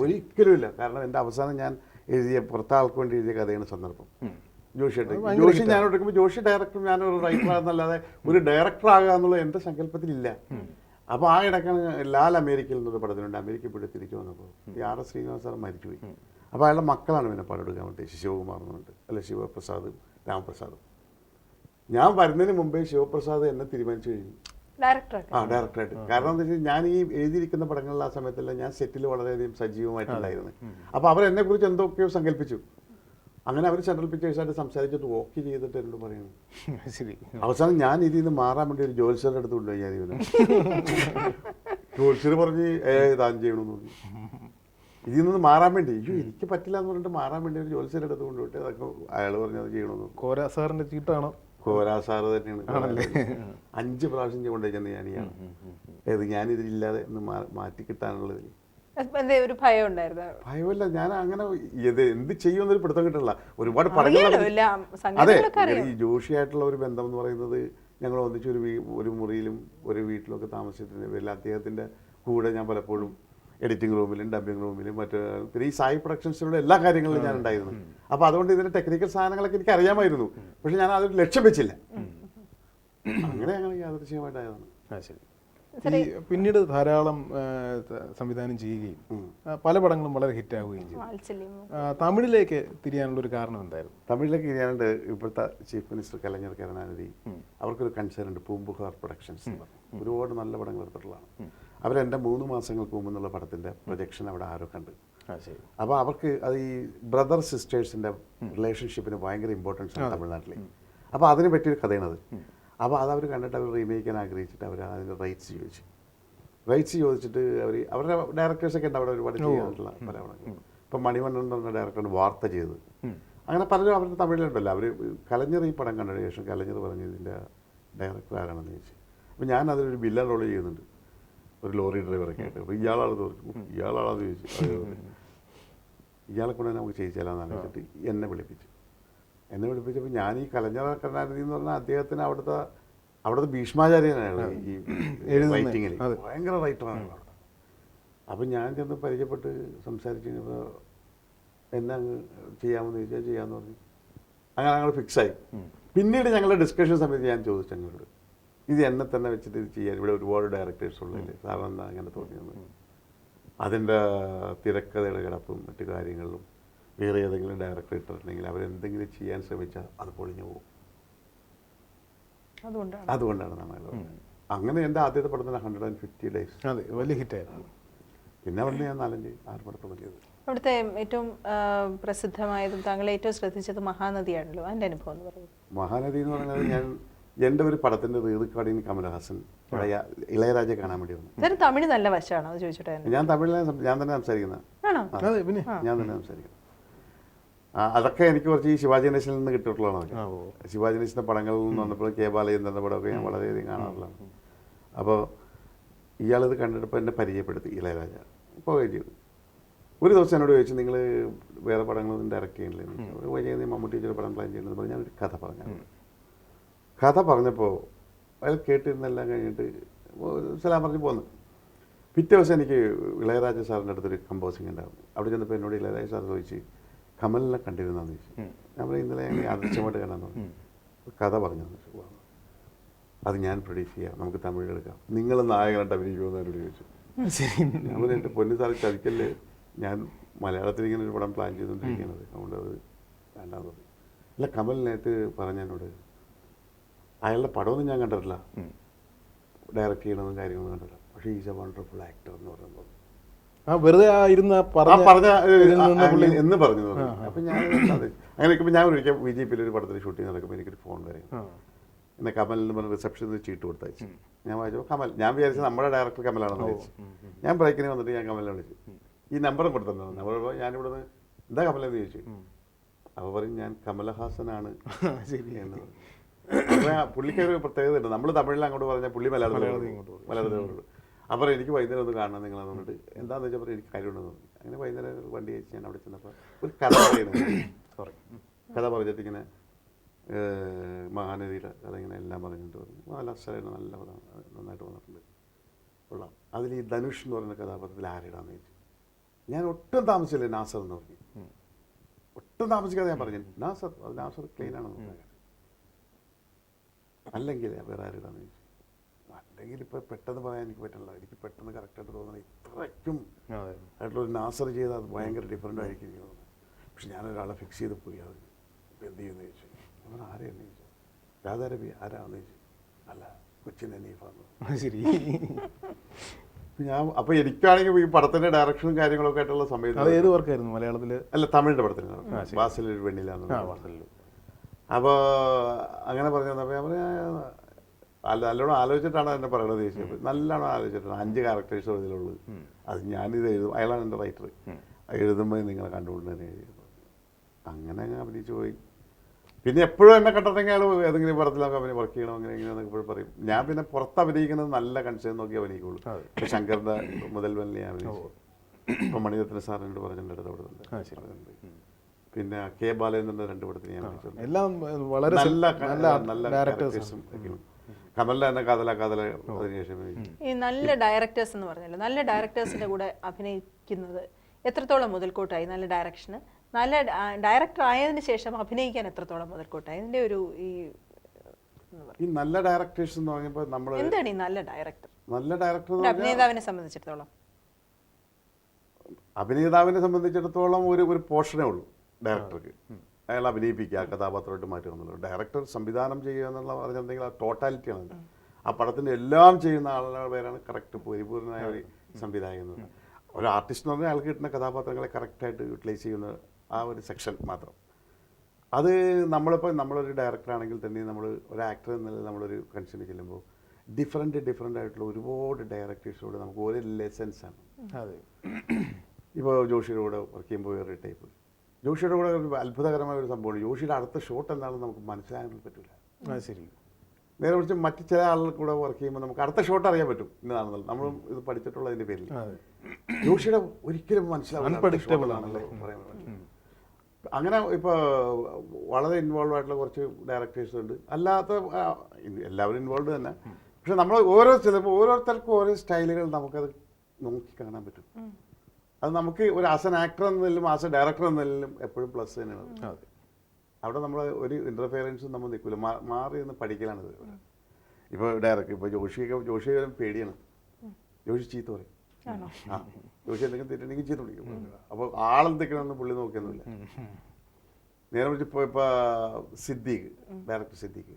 ഒരിക്കലുമില്ല. കാരണം എൻ്റെ അവസാനം ഞാൻ എഴുതിയ പുറത്താൾക്ക് വേണ്ടി എഴുതിയ കഥയാണ് സന്ദർഭം. ജോഷി ഞാൻ എടുക്കുമ്പോൾ ജോഷി ഡയറക്ടർ, ഞാനൊരു റൈറ്ററാണെന്നല്ലാതെ ഒരു ഡയറക്ടർ ആകുക എന്നുള്ളത് എൻ്റെ സങ്കല്പത്തിലില്ല. അപ്പോൾ ആ ഇടക്കാണ് ലാൽ അമേരിക്കയിൽ നിന്നൊരു പടത്തിനുണ്ട്. അമേരിക്കയിൽ പോയിട്ട് തിരിച്ചു വന്നപ്പോൾ ഈ R ശ്രീനിവാസ സാർ മരിച്ചുപോയി. അപ്പോൾ അയാളുടെ മക്കളാണ് പിന്നെ പടം എടുക്കാൻ വേണ്ടി, ശിവകുമാർ എന്നുണ്ട്, അല്ല ശിവപ്രസാദും രാമപ്രസാദും. ഞാൻ വരുന്നതിന് മുമ്പേ ശിവപ്രസാദ് എന്നെ തീരുമാനിച്ചു കഴിഞ്ഞു ഡയറക്ടറായിട്ട്. കാരണം എന്താ വെച്ചാൽ ഞാൻ ഈ എഴുതിയിരിക്കുന്ന പടങ്ങളിൽ ആ സമയത്തെല്ലാം ഞാൻ സെറ്റിൽ വളരെയധികം സജീവമായിട്ടുണ്ടായിരുന്നു. അപ്പോൾ അവരെന്നെ കുറിച്ച് എന്തൊക്കെയോ സങ്കല്പിച്ചു. അങ്ങനെ അവർ സെൻട്രൽ പിക്ചേഴ്സായിട്ട് സംസാരിച്ചിട്ട് ഓക്കെ ചെയ്തിട്ട് എന്നോട് പറയുന്നു. ശരി. അവസാനം ഞാൻ ഇതിൽ നിന്ന് മാറാൻ വേണ്ടി ഒരു ജോത്സ്യരുടെ അടുത്ത് കൊണ്ടുപോയി. ഞാൻ ഇവന് ജോത്സ്യർ പറഞ്ഞ് താൻ ചെയ്യണമെന്ന് പറഞ്ഞു. ഇതിൽ നിന്ന് മാറാൻ വേണ്ടി, എനിക്ക് പറ്റില്ല എന്ന് പറഞ്ഞിട്ട് മാറാൻ വേണ്ടി ഒരു ജോത്സ്യരുടെ അടുത്ത് കൊണ്ടുപോയിട്ട് അതൊക്കെ അയാൾ പറഞ്ഞത് ചെയ്യണമെന്ന്. കോരാ സാറിന്റെ ചീട്ടാണോ? കോരാ സാറ് തന്നെയാണ്. 5 പ്രാവശ്യം കൊണ്ടു ചെന്ന് ഞാനിയാണ് ഞാനിതില്ലാതെ ഒന്ന് മാറ്റി കിട്ടാനുള്ളത്. ഒരു ഭയം ഉണ്ടായിരുന്നു? ഭയമല്ല, ഞാൻ അങ്ങനെ എന്ത് ചെയ്യുമെന്നൊരു പിടുത്തം കിട്ടില്ല. ഒരുപാട് പടങ്ങൾ. അതെ, ഈ ജോഷിയായിട്ടുള്ള ഒരു ബന്ധം എന്ന് പറയുന്നത് ഞങ്ങൾ ഒന്നിച്ച് ഒരു മുറിയിലും ഒരു വീട്ടിലൊക്കെ താമസിച്ചിട്ടുണ്ട്. അദ്ദേഹത്തിൻ്റെ കൂടെ ഞാൻ പലപ്പോഴും എഡിറ്റിംഗ് റൂമിലും ഡബിങ് റൂമിലും മറ്റു പിന്നെ ഈ സായി പ്രൊഡക്ഷൻസിലുള്ള എല്ലാ കാര്യങ്ങളിലും ഞാൻ ഉണ്ടായിരുന്നു. അപ്പോൾ അതുകൊണ്ട് ഇതിൻ്റെ ടെക്നിക്കൽ സാധനങ്ങളൊക്കെ എനിക്ക് അറിയാമായിരുന്നു. പക്ഷെ ഞാൻ അതൊരു ലക്ഷ്യം വെച്ചില്ല. അങ്ങനെ യാദൃശ്ചികമായിട്ടായതാണ്. ശരി. ഈ പിന്നീട് ധാരാളം സംവിധാനം ചെയ്യുകയും പല പടങ്ങളും വളരെ ഹിറ്റാവുകയും ചെയ്തു. തമിഴിലേക്ക് തിരിയാനുള്ള ഒരു കാരണം എന്തായിരുന്നു? തമിഴിലേക്ക് തിരിയാനുണ്ട്. ഇപ്പോഴത്തെ ചീഫ് മിനിസ്റ്റർ കലഞ്ഞർ കരുണാനിധി അവർക്കൊരു കൺസേൺ ഉണ്ട്, പൂമ്പുഹാർ പ്രൊഡക്ഷൻസ്. ഒരുപാട് നല്ല പടങ്ങൾ എടുത്തിട്ടുള്ളതാണ്. അവരെൻ്റെ 3 മാസങ്ങൾക്ക് മുമ്പ് എന്നുള്ള പടത്തിൻ്റെ പ്രൊജക്ഷൻ അവിടെ ആരോ കണ്ട്. അപ്പോൾ അവർക്ക് അത് ഈ ബ്രദർ സിസ്റ്റേഴ്സിൻ്റെ റിലേഷൻഷിപ്പിന് ഭയങ്കര ഇമ്പോർട്ടൻസ് ആണ് തമിഴ്നാട്ടിൽ. അപ്പോൾ അതിനെ പറ്റിയൊരു കഥയാണത്. അപ്പോൾ അതവർ കണ്ടിട്ട് അവർ റീമേക്ക് ചെയ്യാൻ ആഗ്രഹിച്ചിട്ട് അവർ അതിന് റൈറ്റ്സ് ചോദിച്ചിട്ട് അവരുടെ ഡയറക്ടേഴ്സൊക്കെ ഉണ്ട് അവിടെ ഒരുപാട് ചെയ്യാനുള്ള പല പടങ്ങൾ. ഇപ്പം മണിവണ്ണൻ എന്ന് പറഞ്ഞ ഡയറക്ടറാണ് വാർത്ത ചെയ്തത്. അങ്ങനെ പലരും അവരുടെ തമിഴിലുണ്ടല്ലോ. അവർ കലഞ്ഞർ ഈ പടം കണ്ടതിന് ശേഷം കലഞ്ഞർ പറഞ്ഞു ഇതിൻ്റെ ഡയറക്ടർ ആരാണെന്ന് ചോദിച്ചു. അപ്പോൾ ഞാൻ അതിലൊരു വില്ലൻ റോൾ ചെയ്യുന്നുണ്ട്, ഒരു ലോറി ഡ്രൈവറൊക്കെ ആയിട്ട്. അപ്പോൾ ഇയാളാണെന്ന് പറഞ്ഞു. ഇയാളാണെന്ന് ചോദിച്ചു. ഇയാളെ കൊണ്ട് നമുക്ക് ചെയ്യിച്ചാലാന്ന് വെച്ചിട്ട് എന്നെ വിളിപ്പിച്ചപ്പോൾ ഞാൻ ഈ കലഞ്ഞർ കരുണാനിധി എന്ന് പറഞ്ഞാൽ അദ്ദേഹത്തിന് അവിടുത്തെ ഭീഷ്മാചാര്യനാണ് ഈ റൈറ്റിങ്ങിൽ, ഭയങ്കര റൈറ്ററാണ് അവിടെ. അപ്പം ഞാൻ ചെന്ന് പരിചയപ്പെട്ട് സംസാരിച്ച് കഴിഞ്ഞപ്പോൾ എന്നെ അങ്ങ് ചെയ്യാമെന്ന് ചോദിച്ചാൽ ചെയ്യാമെന്ന് പറഞ്ഞു. അങ്ങനെ ഞങ്ങൾ ഫിക്സായി. പിന്നീട് ഞങ്ങളുടെ ഡിസ്കഷൻ സമയത്ത് ഞാൻ ചോദിച്ചു ഞങ്ങളോട്, ഇത് എന്നെ തന്നെ വെച്ചിട്ട് ഇത് ചെയ്യാൻ ഇവിടെ ഒരുപാട് ഡയറക്ടേഴ്സ് ഉള്ളതില്ലേ, സാറെന്താ അങ്ങനെ തോന്നിയെന്ന്. അതിൻ്റെ തിരക്കഥയുടെ കിടപ്പും മറ്റു കാര്യങ്ങളിലും വേറെ ഏതെങ്കിലും ഡയറക്ടർ ഇട്ടിട്ടുണ്ടെങ്കിൽ അവരെന്തെങ്കിലും ചെയ്യാൻ ശ്രമിച്ചാൽ അത് പൊളിഞ്ഞു പോകും. അതുകൊണ്ടാണ് നമ്മൾ അങ്ങനെ എൻ്റെ ആദ്യത്തെ പടത്തിന് 150 days വലിയ ഹിറ്റായിരുന്നു. പിന്നെ അവിടെ ഞാൻ 4-6 പടത്തോളം ചെയ്തു. അവിടുത്തെ ഏറ്റവും പ്രസിദ്ധമായതും താങ്കളെ ഏറ്റവും ശ്രദ്ധിച്ചത് മഹാനദിയാണല്ലോ, അതിൻ്റെ അനുഭവം എന്ന് പറയുന്നത്? മഹാനദി എന്ന് പറയുന്നത് എൻ്റെ ഒരു പടത്തിൻ്റെ റീറിക്കോർഡിങ് കമലഹാസൻ ഇളയരാജ കാണാൻ വേണ്ടി വന്നു. തമിഴ് നല്ല വശമാണോ അത് ചോദിച്ചിട്ട്? ഞാൻ തന്നെ സംസാരിക്കുന്നത്. ഞാൻ തന്നെ സംസാരിക്കുന്നത്. അതൊക്കെ എനിക്ക് കുറച്ച് ഈ ശിവാജി ഗണേശനിൽ നിന്ന് കിട്ടിയിട്ടുള്ളതാണ്. ശിവാജി ഗണേശൻ്റെ പടങ്ങളിൽ നിന്ന് വന്നപ്പോൾ കെ ബാലചന്ദ്രൻ്റെ പടമൊക്കെ ഞാൻ വളരെയധികം കാണാറുള്ളതാണ്. അപ്പോൾ ഇയാളിത് കണ്ടിട്ടപ്പോൾ എന്നെ പരിചയപ്പെടുത്തി ഇളയരാജ. പോവുകയും ചെയ്തു. ഒരു ദിവസം എന്നോട് ചോദിച്ചു, നിങ്ങൾ വേറെ പടങ്ങളൊന്നും ഡയറക്റ്റ് ചെയ്യണില്ലേ? ഒരു വലിയ മമ്മൂട്ടി ഒരു പടം പ്ലാൻ ചെയ്യണമെന്ന് പറഞ്ഞാൽ ഞാനൊരു കഥ പറഞ്ഞു. കഥ പറഞ്ഞപ്പോൾ അയാൾ കേട്ടിരുന്നെല്ലാം കഴിഞ്ഞിട്ട് സലാം പറഞ്ഞ് പോന്നു. പിറ്റേ ദിവസം എനിക്ക് ഇളയരാജ സാറിൻ്റെ അടുത്തൊരു കമ്പോസിങ് ഉണ്ടായിരുന്നു. അവിടെ ചെന്നപ്പോൾ എന്നോട് ഇളയരാജ സാർ ചോദിച്ച് കമലിനെ കണ്ടിരുന്നാന്ന് ചോദിച്ചു. നമ്മൾ ഇന്നലെ ഞങ്ങൾ യാദൃശ്യമായിട്ട് കാണാൻ തോന്നി. കഥ പറഞ്ഞു തന്നു. അത് ഞാൻ പ്രൊഡ്യൂസ് ചെയ്യാം, നമുക്ക് തമിഴിലെടുക്കാം, നിങ്ങൾ നായകനായിട്ട് അഭിനയിക്കുമെന്ന് എന്നോട് ചോദിച്ചു. നമ്മൾ എൻ്റെ പൊന്നു സാർ ചതിക്കല്ലേ, ഞാൻ മലയാളത്തിൽ ഇങ്ങനെ ഒരു പടം പ്ലാൻ ചെയ്തുകൊണ്ടിരിക്കുന്നത്, അതുകൊണ്ട് അത് വേണ്ടാന്ന് പറഞ്ഞു. അല്ല, കമലിനായിട്ട് പറഞ്ഞ എന്നോട് അയാളുടെ പടമൊന്നും ഞാൻ കണ്ടിട്ടില്ല, ഡയറക്റ്റ് ചെയ്യണമെന്നും കാര്യങ്ങളൊന്നും കണ്ടിട്ടില്ല, പക്ഷേ ഈസ് എ വണ്ടർഫുൾ ആക്ടർ എന്ന് പറയുമ്പോൾ വെറുതെ പറഞ്ഞ എന്ന് പറഞ്ഞു. അപ്പം ഞാൻ അങ്ങനെ ഇപ്പം ഞാൻ ഒരിക്കൽ BJP ഒരു പടത്തിൽ ഷൂട്ടിങ് നടക്കുമ്പോൾ എനിക്കൊരു ഫോൺ വരും. എന്നെ കമൽ എന്ന് പറഞ്ഞ റിസപ്ഷനിൽ ചീട്ട് കൊടുത്തയച്ചു. ഞാൻ വായിച്ചപ്പോൾ കമൽ, ഞാൻ വിചാരിച്ചത് നമ്മുടെ ഡയറക്ടർ കമലാണെന്ന് വിചാരിച്ചു. ഞാൻ ബ്രേക്കിന് വന്നിട്ട് ഞാൻ കമലിനെ വിളിച്ചു. ഈ നമ്പറും കൊടുത്തിട്ടുണ്ടോ? നമ്പർ ഞാനിവിടെ നിന്ന് എന്താ കമലെന്ന് ചോദിച്ചു. അപ്പോൾ പറയും ഞാൻ കമലഹാസനാണ് എന്ന് പറഞ്ഞു. അപ്പോൾ പുള്ളിക്കൊരു പ്രത്യേകത ഉണ്ട്. നമ്മൾ തമിഴിൽ അങ്ങോട്ട് പറഞ്ഞാൽ പുള്ളി മലയാളത്തിൽ. അപ്പോൾ എനിക്ക് വൈകുന്നേരം ഒന്ന് കാണണം നിങ്ങളെന്ന് പറഞ്ഞിട്ട് എന്താണെന്ന് വെച്ചപ്പോൾ എനിക്ക് കാര്യമുണ്ടെന്ന് പറഞ്ഞു. അങ്ങനെ വൈകുന്നേരം വണ്ടി അയച്ച് ഞാൻ അവിടെ ചെന്നപ്പോൾ ഒരു കഥ പറയുന്നത് കഥ പറഞ്ഞിട്ട് ഇങ്ങനെ മഹാനദിയുടെ കഥ ഇങ്ങനെ എല്ലാം പറഞ്ഞിട്ട് പറഞ്ഞു. നല്ല അക്ഷരമാണ്, നല്ല പദമാണ്, നന്നായിട്ട് വന്നിട്ടുണ്ട്, കൊള്ളാം. അതിൽ ഈ ധനുഷ് എന്ന് പറയുന്ന കഥാപാത്രത്തിൽ ആരിടാന്ന് ചോദിച്ചു. ഞാൻ ഒട്ടും താമസിച്ചില്ല നാസർ എന്ന് പറഞ്ഞു. ഒട്ടും താമസിക്കാതെ ഞാൻ പറഞ്ഞു നാസർ ക്ലീനാണെന്ന് പറഞ്ഞു. അല്ലെങ്കിൽ വേറെ ആരിടാന്ന് ചോദിച്ചു. അല്ലെങ്കിൽ ഇപ്പോൾ പെട്ടെന്ന് പറയാൻ എനിക്ക് പറ്റില്ല, എനിക്ക് പെട്ടെന്ന് കറക്റ്റായിട്ട് തോന്നണം ഇത്രയ്ക്കും ആയിട്ടുള്ളൊരു നാസർ ചെയ്താൽ അത് ഭയങ്കര ഡിഫറൻ്റ് ആയിരിക്കും എനിക്ക് തോന്നുന്നത്. പക്ഷെ ഞാനൊരാളെ ഫിക്സ് ചെയ്ത് പോയി. അത് എന്ത് ചെയ്യുമെന്ന് ചോദിച്ചു. അവർ ആരെയെന്ന് ചോദിച്ചു. രാധാരവി ആരാന്ന് ചോദിച്ചു. അല്ല, കൊച്ചിൻ അനീഫാന്ന്. ശരി. ഞാൻ അപ്പോൾ എനിക്കാണെങ്കിൽ ഈ പടത്തിൻ്റെ ഡയറക്ഷനും കാര്യങ്ങളൊക്കെ ആയിട്ടുള്ള സമയത്ത് ഏത് വർക്കായിരുന്നു? മലയാളത്തിൽ അല്ല, തമിഴിൻ്റെ പടത്തിലാണ് ബാസിലൊരു വെണ്ണിലാന്ന്. അപ്പോൾ അങ്ങനെ പറഞ്ഞു തന്നപ്പോൾ ഞാൻ പറയാം നല്ലോണം ആലോചിച്ചിട്ടാണ് എന്നെ പറയണത് ചോദിച്ചത്. നല്ലോണം ആലോചിച്ചിട്ടാണ് 5 ക്യാരക്ടേഴ്സ് ഇതിലുള്ളത്. അത് ഞാനിത് എഴുതും, അയാളാണ് എൻ്റെ റൈറ്റർ, എഴുതുമ്പോൾ നിങ്ങളെ കണ്ടുകൊണ്ടുതന്നെ എഴുതിയത്. അങ്ങനെ അങ്ങ് അഭിനയിച്ച് പോയി. പിന്നെ എപ്പോഴും എന്നെ കണ്ടിട്ടുണ്ടെങ്കിൽ അയാൾ ഏതെങ്കിലും പടത്തിലൊക്കെ അവന് വർക്ക് ചെയ്യണം അങ്ങനെ എങ്ങനെയാണെന്നൊക്കെ എപ്പോഴും പറയും. ഞാൻ പിന്നെ പുറത്ത് അഭിനയിക്കുന്നത് നല്ല കൺസേൺ നോക്കി അഭിനയിക്കുള്ളൂ. ഇപ്പോൾ ശങ്കറിൻ്റെ മുതൽ വല്ല ഞാൻ അഭിനയിച്ചു. ഇപ്പം മണിരത്ന സാറിനോട് പറഞ്ഞിട്ടുണ്ട് അവിടെ. പിന്നെ കെ ബാലചന്ദ്രൻ്റെ 2 പടത്തിൽ ഞാൻ അഭിനയിച്ചിട്ടുണ്ട്. എല്ലാം വളരെ നല്ല ഡയറക്ടേഴ്സും ഒക്കെയാണ്. കമലിന്റെ തന്നെ കാതല അതിനുശേഷം ഈ നല്ല ഡയറക്ടേഴ്സ് എന്ന് പറഞ്ഞല്ലോ, നല്ല ഡയറക്ടേഴ്സിന്റെ കൂടെ അഭിനയിക്കുന്നത് എത്രത്തോളം മുതൽക്കൂട്ടായി? നല്ല ഡയറക്ഷന് നല്ല ഡയറക്ടർ ആയതിനു ശേഷം അഭിനയിക്കാൻ എത്രത്തോളം മുതൽക്കൂട്ടായി? ഇതിന്റെ ഒരു ഈ നല്ല ഡയറക്ടേഴ്സ് എന്ന് പറയുമ്പോൾ നമ്മൾ എന്താണ് ഈ നല്ല ഡയറക്ടർ? നല്ല ഡയറക്ടർ അഭിനേതാവിനെ സംബന്ധിച്ചിടത്തോളം ഒരു പോർഷനേ ഉള്ളൂ ഡയറക്ടർക്ക്. അയാൾ അഭിനയിപ്പിക്കുക, കഥാപാത്രമായിട്ട് മാറ്റുക എന്നുള്ളത്. ഡയറക്ടർ സംവിധാനം ചെയ്യുക എന്നുള്ള പറഞ്ഞിട്ടുണ്ടെങ്കിൽ ആ ടോട്ടാലിറ്റിയാണ്. ആ പടത്തിൻ്റെ എല്ലാം ചെയ്യുന്ന ആളുടെ പേരാണ് കറക്റ്റ് പരിപൂർണമായ ഒരു സംവിധായകൻ. ഒരു ആർട്ടിസ്റ്റ് എന്ന് പറഞ്ഞാൽ അയാൾക്ക് കിട്ടുന്ന കഥാപാത്രങ്ങളെ കറക്റ്റായിട്ട് യൂട്ടിലൈസ് ചെയ്യുന്ന ആ ഒരു സെക്ഷൻ മാത്രം. അത് നമ്മളൊരു ഡയറക്ടറാണെങ്കിൽ തന്നെ നമ്മൾ ഒരു ആക്ടർ എന്നുള്ള നമ്മളൊരു കൺസേൺ ചെല്ലുമ്പോൾ ഡിഫറെൻ്റ് ആയിട്ടുള്ള ഒരുപാട് ഡയറക്ടേഴ്സിലൂടെ നമുക്ക് ഓരോ ലെസൻസാണ്. അതെ, ഇപ്പോൾ ജോഷിയുടെ കൂടെ വർക്ക് ചെയ്യുമ്പോൾ വേറൊരു ടൈപ്പ്, ജോഷിയുടെ കൂടെ ഒരു അത്ഭുതകരമായ ഒരു സംഭവമാണ്. ജോഷിയുടെ അടുത്ത ഷോട്ട് എന്താണെന്ന് നമുക്ക് മനസ്സിലാകാൻ പറ്റില്ല. ശരി. നേരെ കുറിച്ച് മറ്റ് ചില ആളുകൾ കൂടെ വർക്ക് ചെയ്യുമ്പോൾ നമുക്ക് അടുത്ത ഷോട്ട് അറിയാൻ പറ്റും ഇന്നതാണെന്നല്ല. നമ്മളും ഇത് പഠിച്ചിട്ടുള്ളതിൻ്റെ പേരിൽ ജോഷിയുടെ ഒരിക്കലും മനസ്സിലാവുന്നതാണല്ലോ പറയാൻ പറ്റും. അങ്ങനെ ഇപ്പോൾ വളരെ ഇൻവോൾവ് ആയിട്ടുള്ള കുറച്ച് ഡയറക്ടേഴ്സ് ഉണ്ട്, അല്ലാത്ത എല്ലാവരും ഇൻവോൾവ് തന്നെ. പക്ഷെ നമ്മൾ ചിലപ്പോൾ ഓരോരുത്തർക്കും ഓരോ സ്റ്റൈലുകൾ നമുക്കത് നോക്കി കാണാൻ പറ്റും. അത് നമുക്ക് ഒരു ആസ് എൻ ആക്ടർ എന്നതിലും ആസ് എ ഡയറക്ടർ എന്നതിലും എപ്പോഴും പ്ലസ് തന്നെയാണ്. അവിടെ നമ്മൾ ഒരു ഇൻ്റർഫിയറൻസും നമ്മൾ നിൽക്കില്ല, മാറി നിന്ന് പഠിക്കലാണിത്. ഇപ്പോൾ ഡയറക്ടർ ഇപ്പോൾ ജോഷിയെ പേടിയാണ്. ജോഷി ചീത്ത പറയും. ജോഷി എന്തെങ്കിലും തെറ്റുണ്ടെങ്കിൽ ചീത്ത വിളിക്കും. അപ്പോൾ ആളെന്തൊക്കെയാണെന്ന് പുള്ളി നോക്കിയൊന്നുമില്ല. നേരെ വിളിച്ച് ഇപ്പോൾ സിദ്ദീഖ്, ഡയറക്ടർ സിദ്ദീഖ്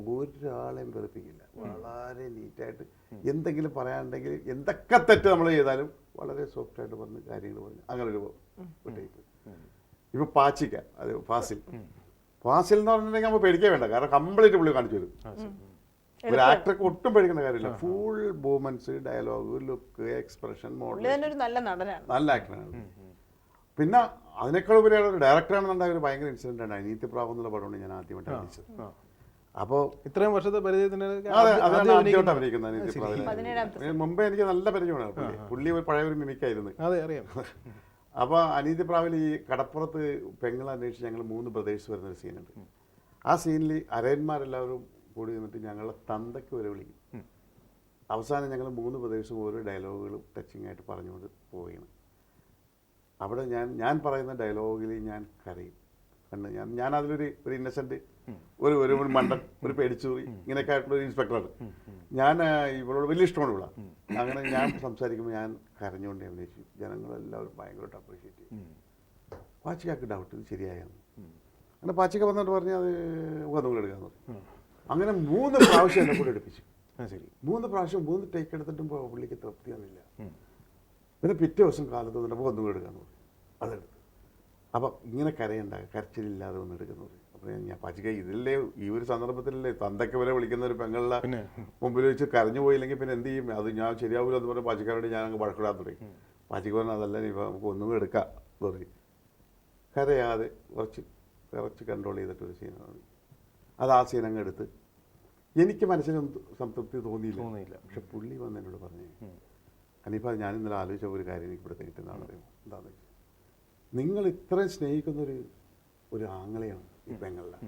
ഒരാളെയും വെറുപ്പിക്കില്ല. വളരെ നീറ്റായിട്ട് എന്തെങ്കിലും പറയാനുണ്ടെങ്കിൽ എന്തൊക്കെ തെറ്റ് നമ്മൾ ചെയ്താലും വളരെ സോഫ്റ്റായിട്ട് പറഞ്ഞ് കാര്യങ്ങൾ പറഞ്ഞു. അങ്ങനെ ഒരു ടൈപ്പ്. ഇപ്പോൾ പാച്ചിക്ക, അത് ഫാസിൽ എന്ന് പറഞ്ഞിട്ടുണ്ടെങ്കിൽ നമ്മൾ പേടിക്കാൻ വേണ്ട, കാരണം കംപ്ലീറ്റ് പുള്ളി കാണിച്ചു വരും. ഒരു ആക്ടർക്ക് ഒട്ടും പേടിക്കേണ്ട കാര്യമില്ല. Full movements, dialogue, look, expression, model, നല്ല ആക്ടറാണ്. പിന്നെ അതിനേക്കാൾ ഉപരിയാണ് ഒരു ഡയറക്ടറാണെന്നുണ്ടായ ഒരു ഭയങ്കര ഇൻസിഡന്റ് ആണ്. അനീതി പ്രാവ് എന്നുള്ള പടമാണ് ഞാൻ ആദ്യമായിട്ട് അഭിനയിച്ചത്. അപ്പോൾ ഇത്രയും വർഷത്തെ പരിചയത്തിന് ആദ്യമായിട്ട് അഭിനയിക്കുന്നത് അനീതി പ്രാവിൽ. മുമ്പേ എനിക്ക് നല്ല പരിചയമാണ്. പുള്ളി ഒരു പഴയ ഒരു മിമിക്കായിരുന്നു. അതെ, അറിയാം. അപ്പോൾ അനീതി പ്രാവിൽ ഈ കടപ്പുറത്ത് പെങ്ങൾ അന്വേഷിച്ച് ഞങ്ങൾ 3 ബ്രദേഴ്സ് വരുന്നൊരു സീനുണ്ട്. ആ സീനിൽ അരയന്മാരെല്ലാവരും കൂടി നിന്നിട്ട് ഞങ്ങളെ തന്തയ്ക്ക് വരെ വിളിക്കും. അവസാനം ഞങ്ങൾ 3 ബ്രദേഴ്സും ഓരോ ഡയലോഗുകളും ടച്ചിങ് ആയിട്ട് പറഞ്ഞുകൊണ്ട് പോവുകയാണ്. അവിടെ ഞാൻ പറയുന്ന ഡയലോഗിൽ ഞാൻ കരയും. ഞാൻ അതിലൊരു ഇന്നസെന്റ്, ഒരു മണ്ടൻ, ഒരു പേടിച്ചൂറി, ഇങ്ങനെയൊക്കെ ആയിട്ടുള്ള ഒരു ഇൻസ്പെക്ടറാണ് ഞാൻ. ഇവളോട് വലിയ ഇഷ്ടമാണ് ഇവിടെ. അങ്ങനെ ഞാൻ സംസാരിക്കുമ്പോൾ ഞാൻ കരഞ്ഞുകൊണ്ട് അഭിനയിച്ചു. ജനങ്ങളെല്ലാവരും ഭയങ്കരമായിട്ട് അപ്രീഷിയേറ്റ് ചെയ്യും. പാച്ചിക്കാക്ക് ഡൗട്ട് ഇത് ശരിയായെന്ന്. അങ്ങനെ പാച്ചിക്ക വന്നിട്ട് പറഞ്ഞാൽ അത് ഒന്നും എടുക്കാന്ന് പറഞ്ഞു. അങ്ങനെ 3 പ്രാവശ്യം എന്നെ കൂടെ എടുപ്പിച്ചു. 3 പ്രാവശ്യം 3 ടേക്ക് എടുത്തിട്ടും പുള്ളിക്ക് തൃപ്തിയൊന്നുമില്ല. പിന്നെ പിറ്റേ ദിവസം കാലത്ത് വന്നിട്ട് ഒന്നും എടുക്കാന്ന് പറഞ്ഞു. അതെടുത്ത്. അപ്പം ഇങ്ങനെ കരയുണ്ട, കരച്ചിലില്ലാതെ ഒന്ന് എടുക്കുന്നു. അപ്പോൾ ഞാൻ പാച്ചിക്ക ഇതില്ലേ ഈ ഒരു സന്ദർഭത്തിലല്ലേ തന്തയ്ക്ക് വരെ വിളിക്കുന്ന ഒരു പെങ്ങളുടെ മുമ്പിൽ വെച്ച് കരഞ്ഞു പോയില്ലെങ്കിൽ പിന്നെ എന്ത് ചെയ്യും? അത് ഞാൻ ശരിയാവില്ല എന്ന് പറഞ്ഞാൽ പാച്ചിക്കാരോട് ഞാൻ അങ്ങ് വഴക്കിടാൻ തുടങ്ങി. പാച്ചിക്ക് പറഞ്ഞാൽ അതല്ല, ഇപ്പോൾ നമുക്ക് ഒന്നും കൂടെ എടുക്കാം പറയും. കരയാതെ കുറച്ച് കൺട്രോൾ ചെയ്തിട്ടൊരു സീനാണ് അത്. ആ സീൻ അങ്ങ് എടുത്ത് എനിക്ക് മനസ്സിനൊന്നും സംതൃപ്തി തോന്നിയില്ല. പക്ഷെ പുള്ളി വന്ന് എന്നോട് പറഞ്ഞു, അനിപ്പോൾ ഞാൻ ഇന്നലെ ആലോചിച്ച ഒരു കാര്യം എനിക്ക് ഇവിടെ കിട്ടുന്നതാണ് അറിയുമോ? എന്താണെന്ന് വെച്ചാൽ നിങ്ങൾ ഇത്രയും സ്നേഹിക്കുന്ന ഒരു ആങ്ങളെയാണ് ഈ പെങ്ങളുടെ.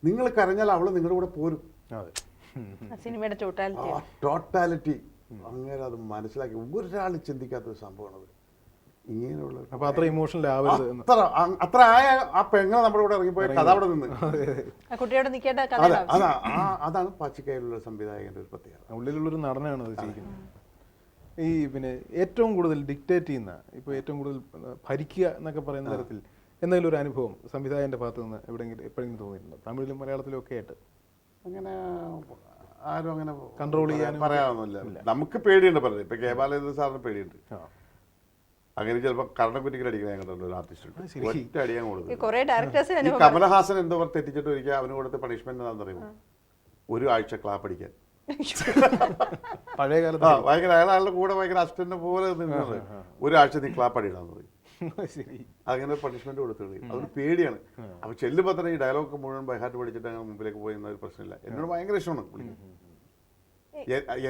നിങ്ങൾ കരഞ്ഞാൽ അവള് നിങ്ങളുടെ കൂടെ പോരും. സിനിമയുടെ ടോട്ടാലിറ്റി അങ്ങനെ അത് മനസ്സിലാക്കി ഒരാൾ ചിന്തിക്കാത്തൊരു സംഭവമാണത്. ഇങ്ങനെയുള്ള അത്ര ആയ ആ പെങ്ങളെ നമ്മുടെ കൂടെ ഇറങ്ങിപ്പോയ കഥ അവിടെ നിന്ന് അതാണ് പാച്ചിക്കയിലുള്ള സംവിധായകന്റെ ഒരു പ്രത്യേകത. ഉള്ളിലുള്ളൊരു നടനാണ് അത് ചെയ്യുന്നത്. ഈ പിന്നെ ഏറ്റവും കൂടുതൽ ഡിക്റ്റേറ്റ് ചെയ്യുന്ന, ഇപ്പോൾ ഏറ്റവും കൂടുതൽ ഭരിക്കുക എന്നൊക്കെ പറയുന്ന തരത്തിൽ എന്തെങ്കിലും ഒരു അനുഭവം സംവിധായകന്റെ ഭാഗത്ത് നിന്ന് എപ്പോഴെങ്കിലും തോന്നിയിട്ടുണ്ടോ? തമിഴിലും മലയാളത്തിലും ഒക്കെ ആയിട്ട് അങ്ങനെ ആരും അങ്ങനെ കൺട്രോൾ ചെയ്യാൻ പറയാനൊന്നുമില്ല. നമുക്ക് പേടിയുണ്ട് പറഞ്ഞത്. ഇപ്പൊ കേബാലചന്ദ്രൻ സാറിന് പേടിയുണ്ട്. അങ്ങനെ ചിലപ്പോൾ കർണക്കുറ്റിക്കൽ അടിക്കുന്ന ഞങ്ങളുടെ ഒരു ആർട്ടിസ്റ്റ് ഒറ്റ അടിയാൻ കൊടുക്കും. കമലഹാസൻ എന്തോ തെറ്റിച്ചിട്ട് ഒരിക്കൽ അവന് കൊടുത്ത പണിഷ്മെന്റ് എന്താണെന്ന് അറിയുമോ? 1 ആഴ്ച ക്ലാപ്പ് അടിക്കാൻ. പഴയ കാലത്ത് ഭയങ്കര അയാളുടെ കൂടെ ഭയങ്കര അസിസ്റ്റന്റ് പോലെ നിന്നത്. 1 ആഴ്ച നീ ക്ലാപ്പ് അടിയിടാന്ന് പറയും. അങ്ങനെ പണിഷ്മെന്റ് കൊടുത്തത്. അതൊരു പേടിയാണ്. അപ്പൊ ചെല്ലുമ്പോൾ തന്നെ ഈ ഡയലോഗ് മുഴുവൻ ബൈഹാർട്ട് പഠിച്ചിട്ട് അങ്ങനെ മുമ്പിലേക്ക് പോയി ഒരു പ്രശ്നമില്ല. എന്നോട് ഭയങ്കര ഇഷ്ടമാണ്.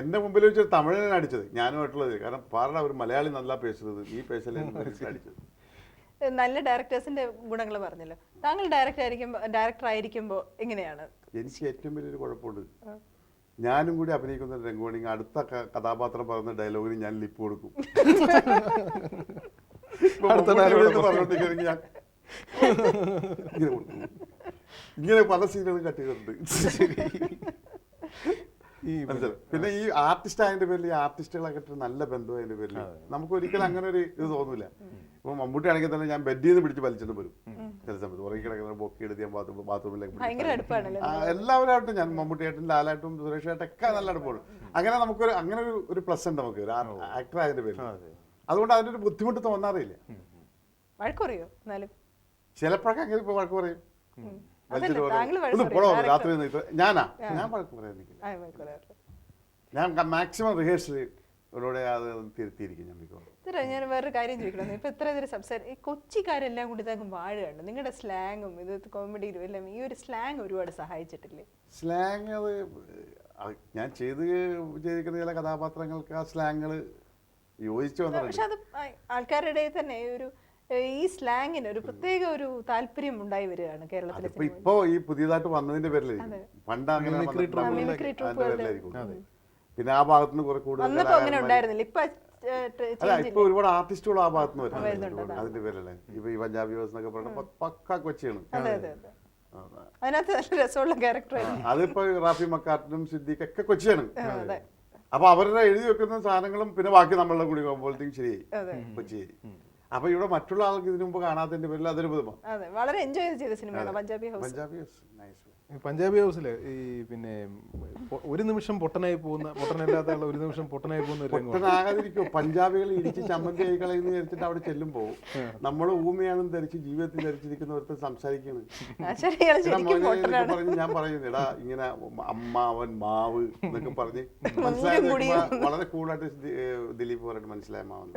എന്റെ മുമ്പിൽ വെച്ച് തമിഴിനെ അടിച്ചത് ഞാനുമായിട്ടുള്ളത്. കാരണം പാറ ഒരു മലയാളി നല്ല പേശുന്നത് ഈ പേശലെ അടിച്ചത്. നല്ല ഡയറക്ടേഴ്സിന്റെ ഗുണങ്ങൾ പറഞ്ഞല്ലോ. താങ്കൾ ഡയറക്ടർ ആയിരിക്കുമ്പോൾ എങ്ങനെയാണ്? എനിക്ക് ഏറ്റവും വലിയൊരു കുഴപ്പമുണ്ട്. ഞാനും കൂടി അഭിനയിക്കുന്ന ഒരു രംഗമാണെങ്കിൽ അടുത്ത കഥാപാത്രം പറയുന്ന ഡയലോഗിന് ഞാൻ ലിപ്പ് കൊടുക്കും. പറഞ്ഞോണ്ടിരിക്കുകയാണെങ്കിൽ ഞാൻ ഇങ്ങനെ കൊടുക്കും. ഇങ്ങനെ പല സീനുകളും കട്ട് ചെയ്തിട്ടുണ്ട്. പിന്നെ ഈ ആർട്ടിസ്റ്റ് ആയതിന്റെ പേരിൽ ഈ ആർട്ടിസ്റ്റുകളൊക്കെ നല്ല ബന്ധമായതിന്റെ പേരിൽ നമുക്ക് ഒരിക്കലും അങ്ങനെ ഒരു ഇത് തോന്നില്ല. ഇപ്പൊ മമ്മൂട്ടി ആണെങ്കിൽ തന്നെ ഞാൻ ബെഡിൽ നിന്ന് പിടിച്ച് വലിച്ചിട്ട് വരും ചില സമയത്ത്. ഉറങ്ങി കിടക്കുന്ന ബൊക്കി എടുത്ത് ഞാൻ ബാത്റൂമിലേക്ക് എല്ലാവരുമായിട്ടും ഞാൻ മമ്മൂട്ടിയായിട്ടും ലാലായിട്ടും സുരേഷായിട്ടൊക്കെ നല്ല അടുപ്പമാണ്. അങ്ങനെ നമുക്കൊരു അങ്ങനെ ഒരു പ്ലസ് ഉണ്ട് നമുക്ക് ഒരു ആക്ടർ ആയതിന്റെ പേരിൽ. അതുകൊണ്ട് അതിന്റെ ഒരു ബുദ്ധിമുട്ട് തോന്നാറില്ല. ചിലപ്പോഴൊക്കെ അങ്ങനെ ഇപ്പൊ വഴക്ക് പറയും. രാത്രി ഞാൻ വഴക്ക് പറയാനില്ല. ഞാൻ മാക്സിമം റിഹേഴ്സലിലൂടെ അത് തിരുത്തിയിരിക്കും. ഞാൻ വേറൊരു കാര്യം ചോദിക്കണം. ഇപ്പൊ ഇത്ര ഈ കൊച്ചിക്കാരെല്ലാം കൂടി ഇതാക്കും വാഴുകയാണ്. നിങ്ങളുടെ സ്ലാങ്ങും ഇത് കോമഡിയിലും എല്ലാം ഈ ഒരു സ്ലാങ് ഒരുപാട് സഹായിച്ചിട്ടില്ലേ? സ്ലാങ് അത് ഞാൻ ചെയ്തിരിക്കുന്ന ചില കഥാപാത്രങ്ങൾക്ക് ആ സ്ലാങ്ങുകൾ യോജിച്ചു വന്നിട്ടുണ്ട്. പക്ഷെ അത് ആൾക്കാരുടെ തന്നെ ഒരു ഈ സ്ലാങ്ങിന് ഒരു പ്രത്യേക ഒരു താല്പര്യം ഉണ്ടായി വരികയാണ് കേരളത്തിൽ. ഇപ്പൊ ഈ പുതിയതായിട്ട് വന്നതിന്റെ പേരിൽ പണ്ട് അങ്ങനെ പിന്നെ ആ ഭാഗത്തുനിന്ന് കുറെ കൂടുതൽ ഇപ്പൊ ഒരുപാട് ആർട്ടിസ്റ്റുകൾ ആ ഭാഗത്തുനിന്ന് വരുന്നുണ്ട്. അതിന്റെ പേരല്ലേ ഇപ്പൊ ഈ പഞ്ചാബി ഹൗസ് എന്നൊക്കെ പറഞ്ഞ പക്ക കൊച്ചിയാണ്. അതിപ്പോ റാഫി മക്കാർട്ടിനും സിദ്ദീഖൊക്കെ കൊച്ചിയാണ്. അപ്പൊ അവരുടെ എഴുതി വെക്കുന്ന സാധനങ്ങളും പിന്നെ ബാക്കി നമ്മളുടെ കൂടി പോകുമ്പോഴത്തേക്കും ശരിയായി കൊച്ചിയായി. അപ്പൊ ഇവിടെ മറ്റുള്ള ആൾക്ക് ഇതിനു മുമ്പ് കാണാത്തതിന്റെ പേരിൽ അതൊരു പുതുമ. വളരെ എൻജോയ് ചെയ്ത സിനിമയാണ് പഞ്ചാബി ഹൗസ്. പഞ്ചാബി ഹൗസില് ഈ പിന്നെ ഒരു നിമിഷം പൊട്ടനായി പോകുന്ന പൊട്ടനല്ലാത്ത ഒരു നിമിഷം പൊട്ടനായി പോകുന്ന പൊട്ടനാകാതിരിക്കും. പഞ്ചാബികൾ ഇടിച്ച് ചമ്മന്തി ആയി കളയുന്ന വിചാരിച്ചിട്ട് അവിടെ ചെല്ലുമ്പോ നമ്മള് ഊമയാണെന്ന് ധരിച്ച് ജീവിതത്തിൽ ധരിച്ചിരിക്കുന്നവർക്ക് സംസാരിക്കുന്നത് പറഞ്ഞ് ഞാൻ പറയുന്നത് എടാ ഇങ്ങനെ അമ്മാവൻ മാവ് എന്നൊക്കെ പറഞ്ഞ് മനസ്സിലായത് വളരെ കൂളായിട്ട് ദിലീപ് പറഞ്ഞിട്ട് മനസ്സിലായ മാവൻ.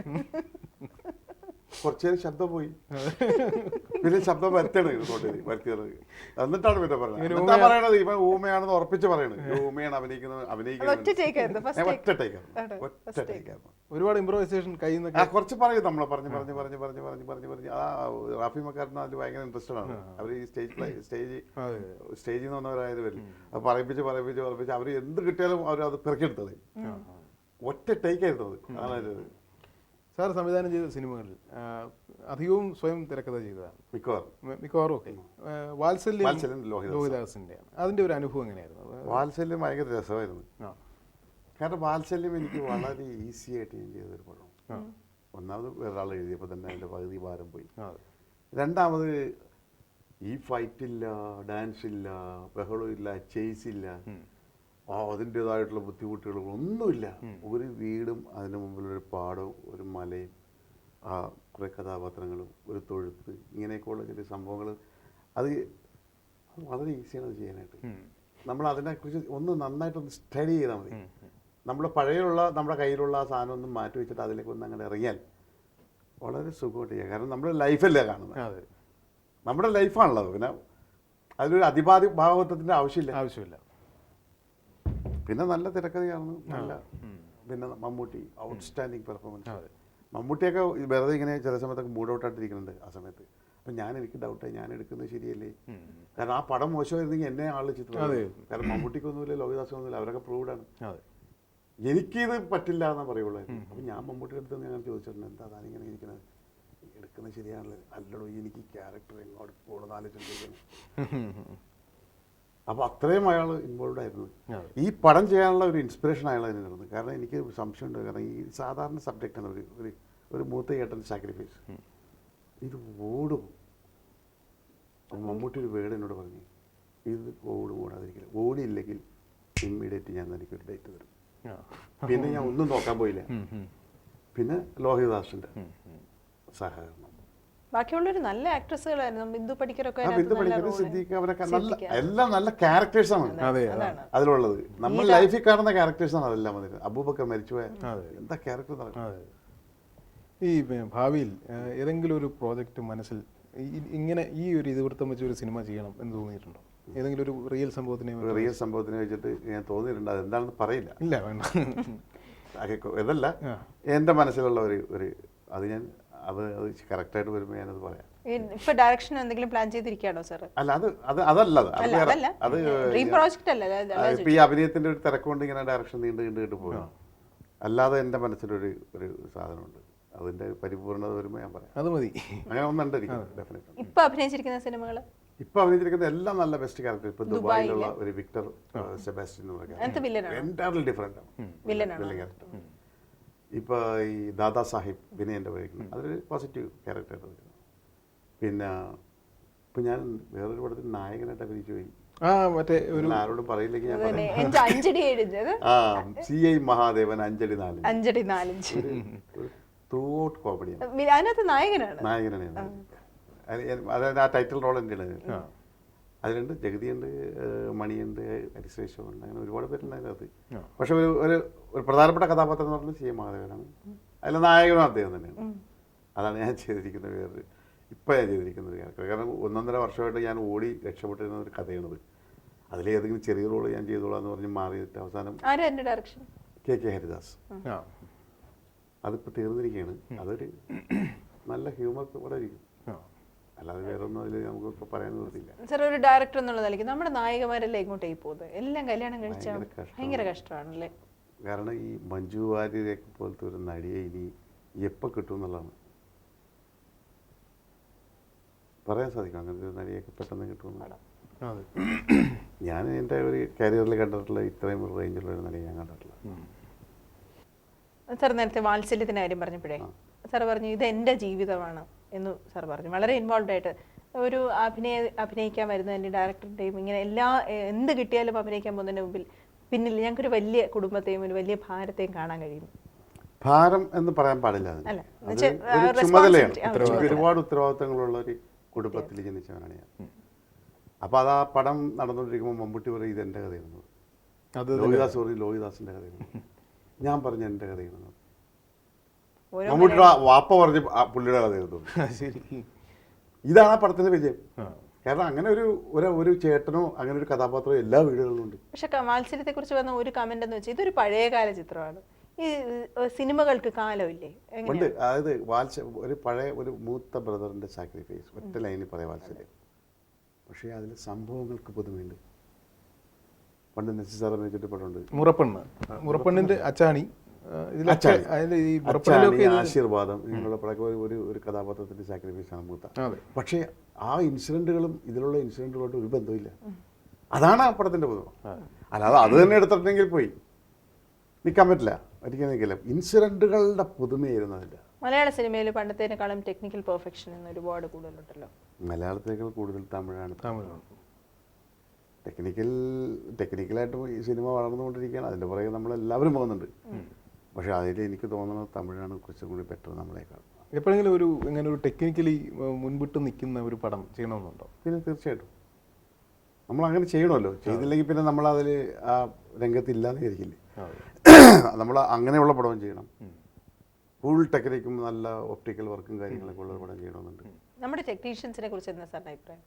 കുറച്ചു നേരം ശബ്ദം പോയി, പിന്നെ ശബ്ദം വരുത്തണത് വരുത്തിയത്. എന്നിട്ടാണ് പിന്നെ പറഞ്ഞത് എന്താ പറയണത് ഇവൻ ഊമയാണെന്ന് ഉറപ്പിച്ച് പറയണത്. ഊമയാണ് ഒരുപാട് ഇംപ്രൂവൈസേഷൻ കുറച്ച് പറയും നമ്മളെ പറഞ്ഞ് പറഞ്ഞ് പറഞ്ഞ് പറഞ്ഞ് പറഞ്ഞ് പറഞ്ഞ് പറഞ്ഞ് ആ റാഫി മക്കാരന് അതിൽ ഭയങ്കര ഇൻട്രസ്റ്റഡ് ആണ്. അവർ ഈ സ്റ്റേജിൽ നിന്ന് വന്നവരായത് വരില്ല. അത് പറയിപ്പിച്ച് പറയിപ്പിച്ച് പറയിപ്പിച്ച് അവർ എന്ത് കിട്ടിയാലും അവർ അത് പെറുക്കിയെടുത്തത്. ഒറ്റ ടേക്കായിരുന്നു അത്. അതായത് സാർ സംവിധാനം ചെയ്ത സിനിമകളിൽ അധികവും സ്വയം തിരക്കഥ ചെയ്തതാണ് മിക്കവാറും ഒക്കെ. വാത്സല്യം ലോഹിദാസിന്റെയാണ്. അതിന്റെ ഒരു അനുഭവം എങ്ങനെയായിരുന്നു? വാത്സല്യം ഭയങ്കര രസമായിരുന്നു. കാരണം വാത്സല്യം എനിക്ക് വളരെ ഈസി ആയിട്ട് ഞാൻ ചെയ്തൊരു പടം. ഒന്നാമത് വേറൊരാൾ എഴുതിയപ്പോൾ തന്നെ അതിന്റെ പകുതി ഭാരം പോയി. രണ്ടാമത് ഈ ഫൈറ്റ് ഇല്ല, ഡാൻസ് ഇല്ല, ബഹളം ഇല്ല, ചേസ് ഇല്ല, അതിൻ്റെതായിട്ടുള്ള ബുദ്ധിമുട്ടുകളും ഒന്നുമില്ല. ഒരു വീടും അതിന് മുമ്പിലൊരു പാടവും ഒരു മലയും കുറേ കഥാപാത്രങ്ങളും ഒരു തൊഴുത്ത് ഇങ്ങനെയൊക്കെയുള്ള ചില സംഭവങ്ങൾ അത് വളരെ ഈസിയാണ് അത് ചെയ്യാനായിട്ട്. നമ്മൾ അതിനെക്കുറിച്ച് ഒന്ന് നന്നായിട്ടൊന്ന് സ്റ്റഡി ചെയ്താൽ മതി. നമ്മുടെ നമ്മുടെ കയ്യിലുള്ള ആ സാധനം ഒന്നും മാറ്റി വെച്ചിട്ട് അതിലേക്ക് ഒന്ന് അങ്ങനെ ഇറങ്ങിയാൽ വളരെ സുഖമായിട്ട് ചെയ്യാം. കാരണം നമ്മുടെ ലൈഫല്ലേ കാണുന്നത്, നമ്മുടെ ലൈഫാണുള്ളത്. പിന്നെ അതിലൊരു ഭാഗവത്വത്തിൻ്റെ ആവശ്യമില്ല. പിന്നെ നല്ല തിരക്കഥയാണ്. നല്ല പിന്നെ മമ്മൂട്ടി ഔട്ട്സ്റ്റാൻഡിങ് പെർഫോമൻസ്. മമ്മൂട്ടിയൊക്കെ വെറുതെ ഇങ്ങനെ ചില സമയത്തൊക്കെ മൂഡ് ഔട്ടായിട്ടിരിക്കുന്നുണ്ട് ആ സമയത്ത്. അപ്പം എനിക്ക് ഡൗട്ടായി ഞാൻ എടുക്കുന്നത് ശരിയല്ലേ. കാരണം ആ പടം മോശമായിരുന്നെങ്കിൽ എന്നെ ആള് ചിത്രം. കാരണം മമ്മൂട്ടിക്കൊന്നുമില്ല, ലോഹിദാസൊന്നുമില്ല, അവരൊക്കെ പ്രൂവ്ഡാണ്. എനിക്കിത് പറ്റില്ല എന്നാ പറയുള്ളൂ. അപ്പം ഞാൻ മമ്മൂട്ടിയുടെ അടുത്ത് ഞാൻ ചോദിച്ചിട്ടുണ്ട് എന്താ താനിങ്ങനെ ഇരിക്കുന്നത്, എടുക്കുന്നത് ശരിയാണല്ലോ. അല്ലടോ എനിക്ക് ക്യാരക്ടർ എങ്ങോട്ട് പോകണമെന്ന് ആലോചിച്ചിരിക്കുന്നു. അപ്പോൾ അത്രയും അയാൾ ഇൻവോൾവ് ആയിരുന്നു. ഈ പടം ചെയ്യാനുള്ള ഒരു ഇൻസ്പിറേഷൻ അയാൾ തന്നെ നടന്നു. കാരണം എനിക്ക് സംശയമുണ്ട്. കാരണം ഈ സാധാരണ സബ്ജക്റ്റാണ് ഒരു മൂത്ത ചേട്ടൻ്റെ സാക്രിഫൈസ്. ഇത് ഓടും. മമ്മൂട്ടി ഒരു വേർഡ് എന്നോട് പറഞ്ഞു, ഇത് ഓടാതിരിക്കില്ല, ഓടിയില്ലെങ്കിൽ ഇമ്മീഡിയറ്റ് ഞാൻ എനിക്കൊരു ഡേറ്റ് തരും. പിന്നെ ഞാൻ ഒന്നും നോക്കാൻ പോയില്ല. പിന്നെ ലോഹിതദാസിൻ്റെ സഹകരണം. ബാക്കിയുള്ളൊരു നല്ല ആക്ട്രസുകളായിരുന്നു. ബിന്ദു പണിക്കരൊക്കെ, സിദ്ദീഖ്, അവരൊക്കെ എല്ലാം നല്ല ക്യാരക്ടേഴ്സാണ് അതിലുള്ളത്. നമ്മൾ ലൈഫിൽ കാണുന്ന ക്യാരക്ടേഴ്സാണ് അതെല്ലാം വന്നിട്ട്. അബൂബക്കർ മരിച്ചുപോയ എന്താ ക്യാരക്ടർ. ഈ ഭാവിയിൽ ഏതെങ്കിലും ഒരു പ്രോജക്റ്റ് മനസ്സിൽ ഇങ്ങനെ ഈ ഒരു ഇതിവൃത്തം വെച്ച് ഒരു സിനിമ ചെയ്യണം എന്ന് തോന്നിയിട്ടുണ്ടോ? ഏതെങ്കിലും ഒരു റിയൽ സംഭവത്തിനെ വെച്ചിട്ട് ഞാൻ തോന്നിയിട്ടുണ്ട്. അതെന്താണെന്ന് പറയില്ല. ഇല്ല, വേണ്ട. ഇതല്ല എൻ്റെ മനസ്സിലുള്ള ഒരു അത് ഞാൻ അത് കറക്റ്റായിട്ട് വരുമ്പോൾ ഞാനത് പറയാം. ഇപ്പൊ ഡയറക്ഷൻ എന്തെങ്കിലും പ്ലാൻ ചെയ്തിരിക്കുകയാണോ സാർ? അല്ല അതല്ല അത് ഡ്രീം പ്രോജക്റ്റ് അല്ല. ഇപ്പൊ ഈ അഭിനയത്തിന്റെ ഒരു തിരക്കുകൊണ്ട് ഇങ്ങനെ ഡയറക്ഷൻ നീണ്ടു പോയി. അല്ലാതെ എൻ്റെ മനസ്സിലൊരു സാധനമുണ്ട്, അതിന്റെ പരിപൂർണത വരുമ്പോൾ ഞാൻ പറയാം. അത് മതി. അങ്ങനെ ഒന്നുണ്ട് എനിക്ക് ഡെഫിനറ്റ്. ഇപ്പൊ അഭിനയിച്ചിരിക്കുന്ന സിനിമകൾ ഇപ്പൊ അഭിനയിച്ചിരിക്കുന്ന എല്ലാം നല്ല ബെസ്റ്റ് ക്യാരക്ടർ. ഇപ്പൊ ദുബായിലുള്ള ഒരു വിക്ടർ സെബാസ്റ്റ്യൻ എന്ന് പറയുന്നത് എൻറ്റയർലി ഡിഫറെന്റ് ആണ്, വില്ലൻ ക്യാരക്ടർ. ഇപ്പൊ ഈ ദാദാ സാഹിബ് വിനയന്റെ വഹിക്കുന്നത് അതൊരു പോസിറ്റീവ് ക്യാരക്ടർ ആയിട്ട്. പിന്നെ ഇപ്പൊ ഞാൻ വേറൊരു പടത്തിൽ നായകനായിട്ട് അഭിനയിച്ചു പോയി. ആരോടും പറയില്ലെങ്കിൽ ഞാൻ CI മഹാദേവൻ അഞ്ചടി 4 ത്രൂ ഔട്ട് കോമഡിയാണ്. അതിനകത്ത് നായകനാണ്. അതായത് ആ ടൈറ്റിൽ റോൾ തന്നെയാണ്. അതിലുണ്ട് ജഗതിയുണ്ട്, മണിയുണ്ട്, ഹരിശ്രേഷമുണ്ട്, അങ്ങനെ ഒരുപാട് പേരുണ്ട് അതിനകത്ത്. പക്ഷെ ഒരു പ്രധാനപ്പെട്ട കഥാപാത്രം എന്ന് പറഞ്ഞാൽ CI മഹാദേവനാണ്. അതിൽ നായകനും അദ്ദേഹം തന്നെയാണ്. അതാണ് ഞാൻ ചെയ്തിരിക്കുന്ന ഇപ്പം ഞാൻ ചെയ്തിരിക്കുന്ന ഒരു ക്യാരക്ടർ. കാരണം 1.5 വർഷമായിട്ട് ഞാൻ ഓടി രക്ഷപ്പെട്ടിരുന്ന ഒരു കഥയാണത്. അതിലേതെങ്കിലും ചെറിയ റോള് ഞാൻ ചെയ്തോളാം എന്ന് പറഞ്ഞ് മാറിയിട്ട് അവസാനം KK ഹരിദാസ്. അതിപ്പോൾ തീർന്നിരിക്കുകയാണ്. അതൊരു നല്ല ഹ്യൂമർ കൂടെ ഇരിക്കും, അല്ലാതെ വേറെ ഒന്നും അതിൽ നമുക്ക് പറയാൻ നിർത്തില്ല. സാർ, ഒരു ഡയറക്ടർ എന്നുള്ള നിലയ്ക്ക് നമ്മുടെ നായികമാരെല്ലാം എങ്ങോട്ടേക്ക് പോകുന്നത്? എല്ലാം കല്യാണം കഴിച്ചാൽ ഭയങ്കര കഷ്ടമാണല്ലേ? കാരണം ഈ മഞ്ജു വാര്യരെയൊക്കെ പോലത്തെ ഒരു നടിയെ ഇനി എപ്പോൾ കിട്ടും എന്നുള്ളതാണ്. പറയാൻ സാധിക്കും അങ്ങനത്തെ ഒരു നടിയൊക്കെ പെട്ടെന്ന് കിട്ടുമെന്നാണ്. ഞാൻ എൻ്റെ ഒരു കരിയറിൽ കണ്ടിട്ടുള്ള ഇത്രയും റേഞ്ചുള്ള ഒരു നടിയെ ഞാൻ കണ്ടിട്ടില്ല. സാർ നേരത്തെ വാത്സല്യത്തിൻ്റെ കാര്യം പറഞ്ഞപ്പോഴേ സാർ പറഞ്ഞു ഇത് എൻ്റെ ജീവിതമാണ് എന്ന് സാർ പറഞ്ഞു. വളരെ ഇൻവോൾവ് ആയിട്ട് ഒരു അഭിനയിക്കാൻ വരുന്നതിൻ്റെ ഡയറക്ടറിൻ്റെയും ഇങ്ങനെ എന്ത് കിട്ടിയാലും അഭിനയിക്കാൻ പോകുന്നതിന് മുമ്പിൽ പിന്നിൽ ഞങ്ങൾക്കൊരു വലിയ കുടുംബത്തെയും ഒരു വലിയ ഭാരത്തെയും കാണാൻ കഴിയും. ഭാരം എന്ന് പറയാൻ പാടില്ല, ചുമതലയാണ്. ഒരുപാട് ഉത്തരവാദിത്തങ്ങളുള്ള ഒരു കുടുംബത്തിൽ ജനിച്ചവനാണ് ഞാൻ. അപ്പോൾ അത് ആ പടം നടന്നുകൊണ്ടിരിക്കുമ്പോൾ മമ്മൂട്ടി പറയും ഇത് എൻ്റെ കഥയാണ്, ലോഹിദാസിൻ്റെ കഥയാണ്. ഞാൻ പറഞ്ഞ എൻ്റെ കഥയാണ്. മമ്മൂട്ടിയുടെ വാപ്പ പറഞ്ഞ് പുള്ളിയുടെ കഥയായിരുന്നു. ഇതാണ് ആ പടത്തിന്റെ വിജയം. കാരണം അങ്ങനെ ഒരു ചേട്ടനോ അങ്ങനെ ഒരു കഥാപാത്രമോ എല്ലാ വീടുകളിലും ഉണ്ട്. പക്ഷെ വാത്സല്യത്തെ കുറിച്ച് വന്ന ഒരു കമന്റ് എന്ന് വെച്ചാൽ ഇതൊരു പഴയകാല ചിത്രമാണ്, ഈ സിനിമകൾക്ക് കാലമില്ലേ? ഉണ്ട്. അതായത് ഒരു മൂത്ത ബ്രദറിന്റെ സാക്രിഫൈസ് ഒറ്റ ലൈനിൽ പറയാം വാത്സല്യം. പക്ഷേ അതിൽ സംഭവങ്ങൾക്ക് പുതുമയുണ്ട്. പണ്ട് നെസ്സിസാർ വെച്ചിട്ട് പടമുണ്ട് മുറപ്പെണ്ണിന്റെ അച്ചാണി, ആശീർവാദം, ഇങ്ങനെയുള്ള പടക്കം ഒരു കഥാപാത്രത്തിന്റെ സാക്രിഫൈസ് ആണ് മൂത്ത. പക്ഷേ ആ ഇൻസിഡന്റുകളും ഇതിലുള്ള ഇൻസിഡന്റുകളോട്ട് ഒരു ബന്ധമില്ല. അതാണ് ആ പടത്തിന്റെ പുതുമ. അല്ലാതെ അത് തന്നെ എടുത്തിട്ടുണ്ടെങ്കിൽ പോയി നിൽക്കാൻ പറ്റില്ല, ഒരിക്കലും നിൽക്കില്ല. ഇൻസിഡന്റുകളുടെ പുതുമയായിരുന്നതില്ല. മലയാള സിനിമയിൽ പണ്ടത്തേക്കാളും ടെക്നിക്കൽ പെർഫെക്ഷൻ ഒരുപാട് കൂടുതലുണ്ടല്ലോ. മലയാളത്തിനേക്കാൾ കൂടുതൽ തമിഴാണ്. ടെക്നിക്കലായിട്ട് ഈ സിനിമ വളർന്നുകൊണ്ടിരിക്കുകയാണ്. അതിൻ്റെ പുറകെ നമ്മളെല്ലാവരും പോകുന്നുണ്ട്. പക്ഷേ അതിൽ എനിക്ക് തോന്നുന്നത് തമിഴാണ് കുറച്ചും കൂടി ബെറ്റർ നമ്മളെക്കാൾ. എപ്പോഴെങ്കിലും ഇങ്ങനെ ഒരു ടെക്നിക്കലി മുൻപിട്ട് നിൽക്കുന്ന ഒരു പടം ചെയ്യണമെന്നുണ്ടോ? പിന്നെ തീർച്ചയായിട്ടും നമ്മളങ്ങനെ ചെയ്യണമല്ലോ. ചെയ്തില്ലെങ്കിൽ പിന്നെ നമ്മളതിൽ ആ രംഗത്തില്ലാതെ ഇരിക്കില്ലേ. നമ്മൾ അങ്ങനെയുള്ള പടവും ചെയ്യണം. ഫുൾ ടെക്നിക്കും നല്ല ഒപ്റ്റിക്കൽ വർക്കും കാര്യങ്ങളൊക്കെ ഉള്ള പടം ചെയ്യണമെന്നുണ്ട്. നമ്മുടെ ടെക്നീഷ്യൻസിനെ കുറിച്ച് എന്താ സാറിൻ്റെ അഭിപ്രായം?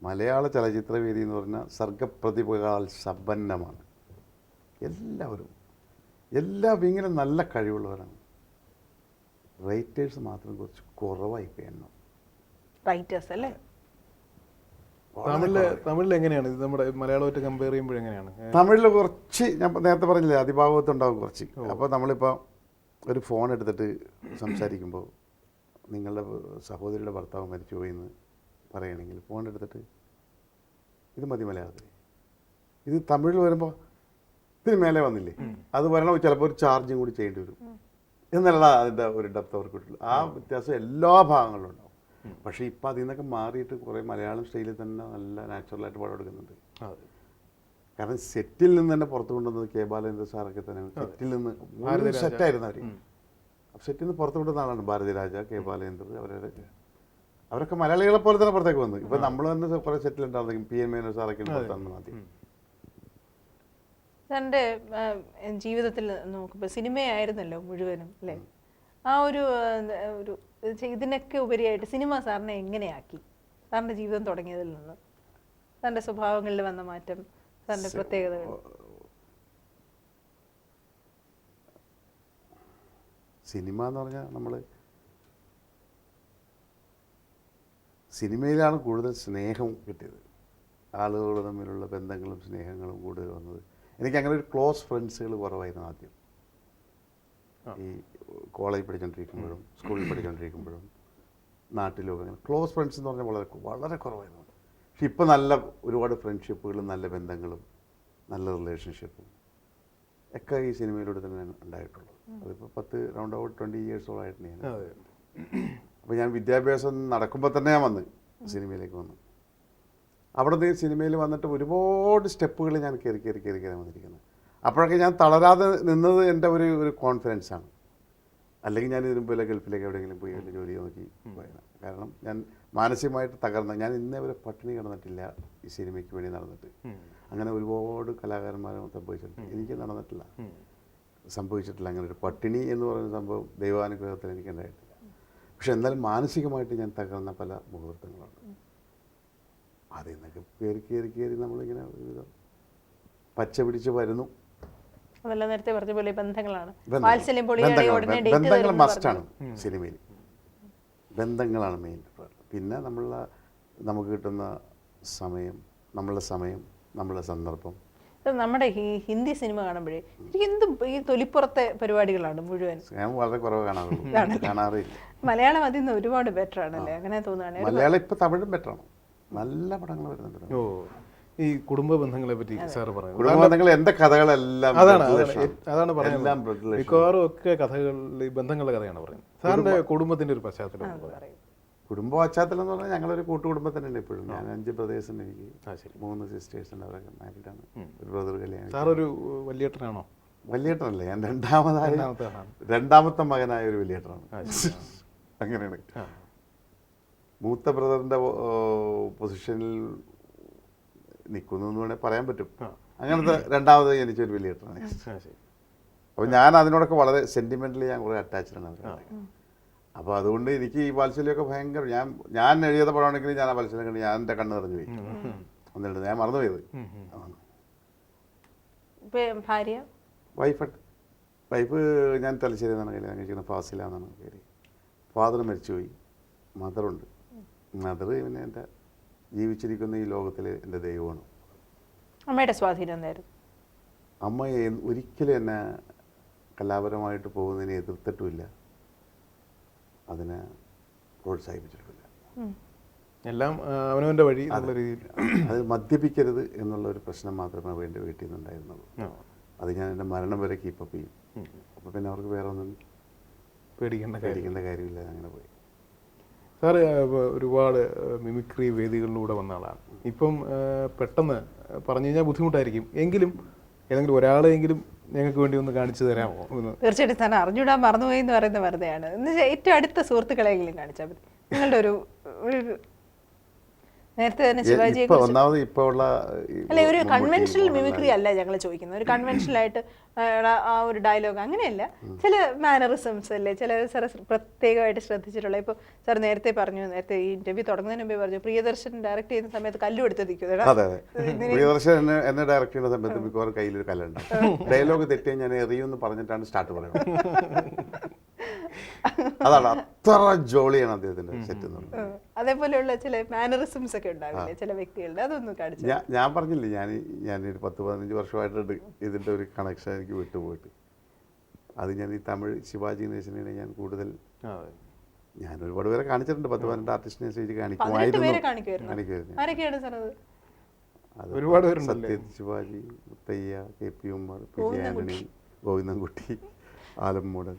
മലയാള ചലച്ചിത്രവേദി എന്ന് പറഞ്ഞാൽ സർഗപ്രതിഭകളാൽ സമ്പന്നമാണ്. എല്ലാ വിങ്ങിലും നല്ല കഴിവുള്ളവരാണ്. റൈറ്റേഴ്സ് മാത്രം കുറച്ച് കുറവായി എണ്ണം. റൈറ്റേഴ്സ് അല്ലേ? തമിഴിൽ എങ്ങനെയാണ് ഇത് നമ്മുടെ മലയാളമായിട്ട് കമ്പയർ ചെയ്യുമ്പോൾ എങ്ങനെയാണ്? തമിഴിൽ കുറച്ച് ഞാൻ നേരത്തെ പറഞ്ഞില്ലേ അതിഭാഗത്തുണ്ടാവും കുറച്ച്. അപ്പോൾ നമ്മളിപ്പോൾ ഒരു ഫോൺ എടുത്തിട്ട് സംസാരിക്കുമ്പോൾ നിങ്ങളുടെ സഹോദരിയുടെ ഭർത്താവ് മരിച്ചുപോയി എന്ന് പറയുകയാണെങ്കിൽ ഫോൺ എടുത്തിട്ട് ഇത് മതി മലയാളത്തിൽ. ഇത് തമിഴിൽ വരുമ്പോൾ ഇതിന് മേലെ വന്നില്ലേ, അത് വരണം. ചിലപ്പോൾ ഒരു ചാർജും കൂടി ചെയ്യേണ്ടി വരും എന്നുള്ള അതിൻ്റെ ഒരു ഡെപ്ത് അവർക്ക് കിട്ടുള്ളൂ. ആ വ്യത്യാസം എല്ലാ ഭാഗങ്ങളിലും ഉണ്ടാവും. പക്ഷേ ഇപ്പം അതിൽ നിന്നൊക്കെ മാറിയിട്ട് കുറേ മലയാളം സ്റ്റൈലിൽ തന്നെ നല്ല നാച്ചുറലായിട്ട് പടം എടുക്കുന്നുണ്ട്. കാരണം സെറ്റിൽ നിന്ന് തന്നെ പുറത്തു കൊണ്ടുവന്നത് കെ ബാലേന്ദ്ര സാറൊക്കെ തന്നെ. സെറ്റിൽ നിന്ന് സെറ്റായിരുന്നു അവർ. സെറ്റിൽ നിന്ന് പുറത്തു കൊണ്ടുവന്ന ആളാണ് ഭാരതിരാജ, കെ ബാലേന്ദ്ര, അവരൊക്കെ മലയാളികളെ പോലെ തന്നെ പുറത്തേക്ക് വന്നു. ഇപ്പം നമ്മൾ തന്നെ കുറേ സെറ്റിലുണ്ടാകുന്നെങ്കിൽ PN മേനോൻ സാറൊക്കെ പുറത്താണ് ആദ്യം. സാറിൻ്റെ ജീവിതത്തിൽ നോക്കുമ്പോൾ സിനിമയായിരുന്നല്ലോ മുഴുവനും അല്ലേ? ആ ഒരു ഇതിനൊക്കെ ഉപരിയായിട്ട് സിനിമ സാറിനെ എങ്ങനെയാക്കി? സാറിൻ്റെ ജീവിതം തുടങ്ങിയതിൽ നിന്ന് സാറിൻ്റെ സ്വഭാവങ്ങളിൽ വന്ന മാറ്റം, സാറിൻ്റെ പ്രത്യേകതകൾ. സിനിമ എന്ന് പറഞ്ഞാൽ നമ്മൾ സിനിമയിലാണ് കൂടുതൽ സ്നേഹം കിട്ടിയത്. ആളുകൾ തമ്മിലുള്ള ബന്ധങ്ങളും സ്നേഹങ്ങളും കൂടുതൽ വന്നത്. എനിക്ക് അങ്ങനെ ഒരു ക്ലോസ് ഫ്രണ്ട്സുകൾ കുറവായിരുന്നു ആദ്യം. ഈ കോളേജ് പഠിച്ചുകൊണ്ടിരിക്കുമ്പോഴും സ്കൂളിൽ പഠിച്ചുകൊണ്ടിരിക്കുമ്പോഴും നാട്ടിലൊക്കെ അങ്ങനെ ക്ലോസ് ഫ്രണ്ട്സ് എന്ന് പറഞ്ഞാൽ വളരെ വളരെ കുറവായിരുന്നു. പക്ഷെ ഇപ്പം നല്ല ഒരുപാട് ഫ്രണ്ട്ഷിപ്പുകളും നല്ല ബന്ധങ്ങളും നല്ല റിലേഷൻഷിപ്പും ഒക്കെ ഈ സിനിമയിലൂടെ തന്നെ ഉണ്ടായിട്ടുള്ളത്. അതിപ്പോൾ 20 ഇയേഴ്സോളായിട്ട് ഞാൻ. അപ്പോൾ ഞാൻ വിദ്യാഭ്യാസം നടക്കുമ്പോൾ തന്നെ ഞാൻ വന്ന് സിനിമയിലേക്ക് വന്നു. അവിടെ നിന്ന് സിനിമയിൽ വന്നിട്ട് ഒരുപാട് സ്റ്റെപ്പുകൾ ഞാൻ കയറി വന്നിരിക്കുന്നത്. അപ്പോഴൊക്കെ ഞാൻ തളരാതെ നിന്നത് എൻ്റെ ഒരു കോൺഫിഡൻസാണ്. അല്ലെങ്കിൽ ഞാൻ ഇതിനു മുമ്പ് ഗൾഫിലേക്ക് എവിടെയെങ്കിലും പോയി വലിയ ജോലി നോക്കി പോയത്. കാരണം ഞാൻ മാനസികമായിട്ട് തകർന്ന, ഞാൻ ഇന്നേ വരെ പട്ടിണി കിടന്നിട്ടില്ല ഈ സിനിമയ്ക്ക് വേണ്ടി നടന്നിട്ട്. അങ്ങനെ ഒരുപാട് കലാകാരന്മാരും സംഭവിച്ചിട്ടുണ്ട്. എനിക്ക് സംഭവിച്ചിട്ടില്ല അങ്ങനെ ഒരു പട്ടിണി എന്ന് പറയുന്ന സംഭവം ദൈവാനുഗ്രഹത്തിൽ എനിക്ക് ഉണ്ടായിട്ടില്ല. പക്ഷെ എന്നാലും മാനസികമായിട്ട് ഞാൻ തകർന്ന പല മുഹൂർത്തങ്ങളുണ്ട്. അതിൽ നിന്നൊക്കെ കയറി നമ്മളിങ്ങനെ ഒരുവിധം പച്ച പിടിച്ച് വരുന്നു. നേരത്തെ പറഞ്ഞ പോലെ ബന്ധങ്ങളാണ് മസ്റ്റാണ് സിനിമയിൽ. ബന്ധങ്ങളാണ് മെയിൻ. പിന്നെ നമുക്ക് കിട്ടുന്ന സമയം, നമ്മളുടെ സന്ദർഭം. നമ്മുടെ ഈ ഹിന്ദി സിനിമ കാണുമ്പോഴേ എന്തും ഈ തൊലിപ്പുറത്തെ പരിപാടികളാണ് മുഴുവൻ. ഞാൻ വളരെ കുറവ് കാണാറില്ല. മലയാളം അതിൽ നിന്ന് ഒരുപാട് ബെറ്റർ ആണല്ലേ, അങ്ങനെ തോന്നുകയാണ്. മലയാളം ഇപ്പൊ തമിഴും ബെറ്ററാണ്, നല്ല പടങ്ങൾ വരുന്നുണ്ട്. ഈ കുടുംബ ബന്ധങ്ങളെ പറ്റി സാർ പറഞ്ഞു. കുടുംബ ബന്ധങ്ങൾ എന്റെ കഥകളെല്ലാം അതാണ് പറയുന്നത്. മിക്കവാറും ഒക്കെ കഥകൾ ഈ ബന്ധങ്ങളുടെ കഥയാണ് പറയുന്നത്. സാറിന്റെ കുടുംബത്തിന്റെ ഒരു പശ്ചാത്തലം. കുടുംബ പശ്ചാത്തലം എന്ന് പറഞ്ഞാൽ ഞങ്ങളൊരു കൂട്ടുകുടുംബത്തിനുണ്ട് ഇപ്പോഴും. ഞാൻ 5 ബ്രദേഴ്സുണ്ട്. എനിക്ക് 3 സിസ്റ്റേഴ്സ് ഉണ്ട്. അവരൊക്കെ മാരീഡാണ്. ഒരു ബ്രദർ കല്യാണം. സാർ ഒരു വലിയേട്ടനാണോ? വലിയേട്ടനല്ലേ, ഞാൻ രണ്ടാമത്തെ മകനായ ഒരു വലിയേട്ടനാണ്. അങ്ങനെയാണ്. മൂത്ത ബ്രദറിന്റെ പൊസിഷനിൽ നിൽക്കുന്നു എന്ന് വേണേൽ പറയാൻ പറ്റും. അങ്ങനത്തെ രണ്ടാമത് ജനിച്ചൊരു വലിയേട്ടനാണ്. അപ്പോൾ ഞാൻ അതിനോടൊക്കെ വളരെ സെന്റിമെന്റലി ഞാൻ കുറേ അറ്റാച്ച്ഡാണ് അവരുടെ. അപ്പോൾ അതുകൊണ്ട് എനിക്ക് ഈ വാത്സല്യമൊക്കെ ഭയങ്കര, ഞാൻ എഴുതിയ പടമാണെങ്കിലും ഞാൻ ആ വാത്സല്യം കണ്ട് ഞാൻ എൻ്റെ കണ്ണ് നിറഞ്ഞു പോയി. ഒന്നിട്ട് ഞാൻ മറന്നുപോയത്. വൈഫ് ഞാൻ തലശ്ശേരി എന്നാണ് കല്യാണം കഴിക്കുന്നത്. ഫാസില എന്നാണ് പേര്. ഫാദർ മരിച്ചുപോയി. മദറുണ്ട്. മദർ പിന്നെ എൻ്റെ ജീവിച്ചിരിക്കുന്ന ഈ ലോകത്തിൽ എൻ്റെ ദൈവമാണ്. അമ്മയുടെ സ്വാധീനം എന്തായിരുന്നു? അമ്മ ഒരിക്കലും എന്നെ കലാപരമായിട്ട് പോകുന്നതിനെ എതിർത്തിട്ടുമില്ല, അതിനെ പ്രോത്സാഹിപ്പിച്ചിട്ടില്ല. എല്ലാം അവനവൻ്റെ വഴി. അത് മദ്യപിക്കരുത് എന്നുള്ള ഒരു പ്രശ്നം മാത്രമേ എൻ്റെ വീട്ടിൽ നിന്നുണ്ടായിരുന്നുള്ളൂ. അത് ഞാൻ എൻ്റെ മരണം വരെ കീപ്പപ്പ് ചെയ്യും. അപ്പോൾ പിന്നെ അവർക്ക് വേറെ ഒന്നും പേടിക്കേണ്ട കാര്യമില്ല. അങ്ങനെ പോയി. സാറ് ഒരുപാട് മിമിക്രി വേദികളിലൂടെ വന്ന ആളാണ്. ഇപ്പം പെട്ടെന്ന് പറഞ്ഞു കഴിഞ്ഞാൽ ബുദ്ധിമുട്ടായിരിക്കും, എങ്കിലും ഏതെങ്കിലും ഒരാളെങ്കിലും ഞങ്ങൾക്ക് വേണ്ടി ഒന്ന് കാണിച്ചു തരാമോ? തീർച്ചയായിട്ടും സാർ അറിഞ്ഞൂടാൻ മറന്നുപോയി എന്ന് പറയുന്നത് വെറുതെയാണ്. ഏറ്റവും അടുത്ത സുഹൃത്തുക്കളെങ്കിലും കാണിച്ചാൽ മതി. നിങ്ങളുടെ ഒരു നേരത്തെ തന്നെ ശിവാജിയെ അല്ലെ, ഒരു കൺവെൻഷണൽ മിമിക്രി അല്ല ഞങ്ങൾ ചോദിക്കുന്നത്. ഒരു കൺവെൻഷണൽ ആയിട്ട് ആ ഒരു ഡയലോഗ് അങ്ങനെയല്ല, ചില മാനറിസംസ് അല്ലേ, ചില സാർ പ്രത്യേകമായിട്ട് ശ്രദ്ധിച്ചിട്ടുള്ള. ഇപ്പോൾ സാർ നേരത്തെ ഈ ഇന്റർവ്യൂ തുടങ്ങുന്നതിന് മുമ്പേ പറഞ്ഞു പ്രിയദർശൻ ഡയറക്ട് ചെയ്യുന്ന സമയത്ത് കല്ലും എടുത്ത് നിൽക്കും. പ്രിയദർശൻ എന്നെ ഡയറക്ട് ചെയ്യുന്ന സമയത്ത് മിക്കവാറും കയ്യിലൊരു കല്ലുണ്ട്. ഡയലോഗ് തെറ്റിയാൽ ഞാൻ എറിയുമെന്ന് പറഞ്ഞിട്ടാണ് സ്റ്റാർട്ട് പറയുന്നത്. അതാണ്, അത്ര ജോളിയാണ് അദ്ദേഹത്തിന്റെ സെറ്റ്. അതേപോലെയുള്ള ചില മാനറിസംസ് ഒക്കെ ഉണ്ടാവില്ലേ ചില വ്യക്തികളുടെ, അതൊന്നും കാണിച്ചു. ഞാൻ പറഞ്ഞില്ലേ, ഞാനൊരു 10-15 വർഷമായിട്ടുണ്ട് ഇതിന്റെ ഒരു കണക്ഷൻ എനിക്ക് വിട്ടുപോയിട്ട്. അത് ഞാൻ ഈ തമിഴ് ശിവാജി ഗണേശനെ ഞാൻ കൂടുതൽ ഞാൻ ഒരുപാട് പേരെ കാണിച്ചിട്ടുണ്ട്. 10-12 ആർട്ടിസ്റ്റിനെ സ്റ്റേജ് കാണിക്കുമായിരുന്നു. സത്യ ശിവാജി, മുത്തയ്യ, KP ഉമ്മർ, PJ ആന്റണി, ഗോവിന്ദൻകുട്ടി, ആലമ്മൂടൻ,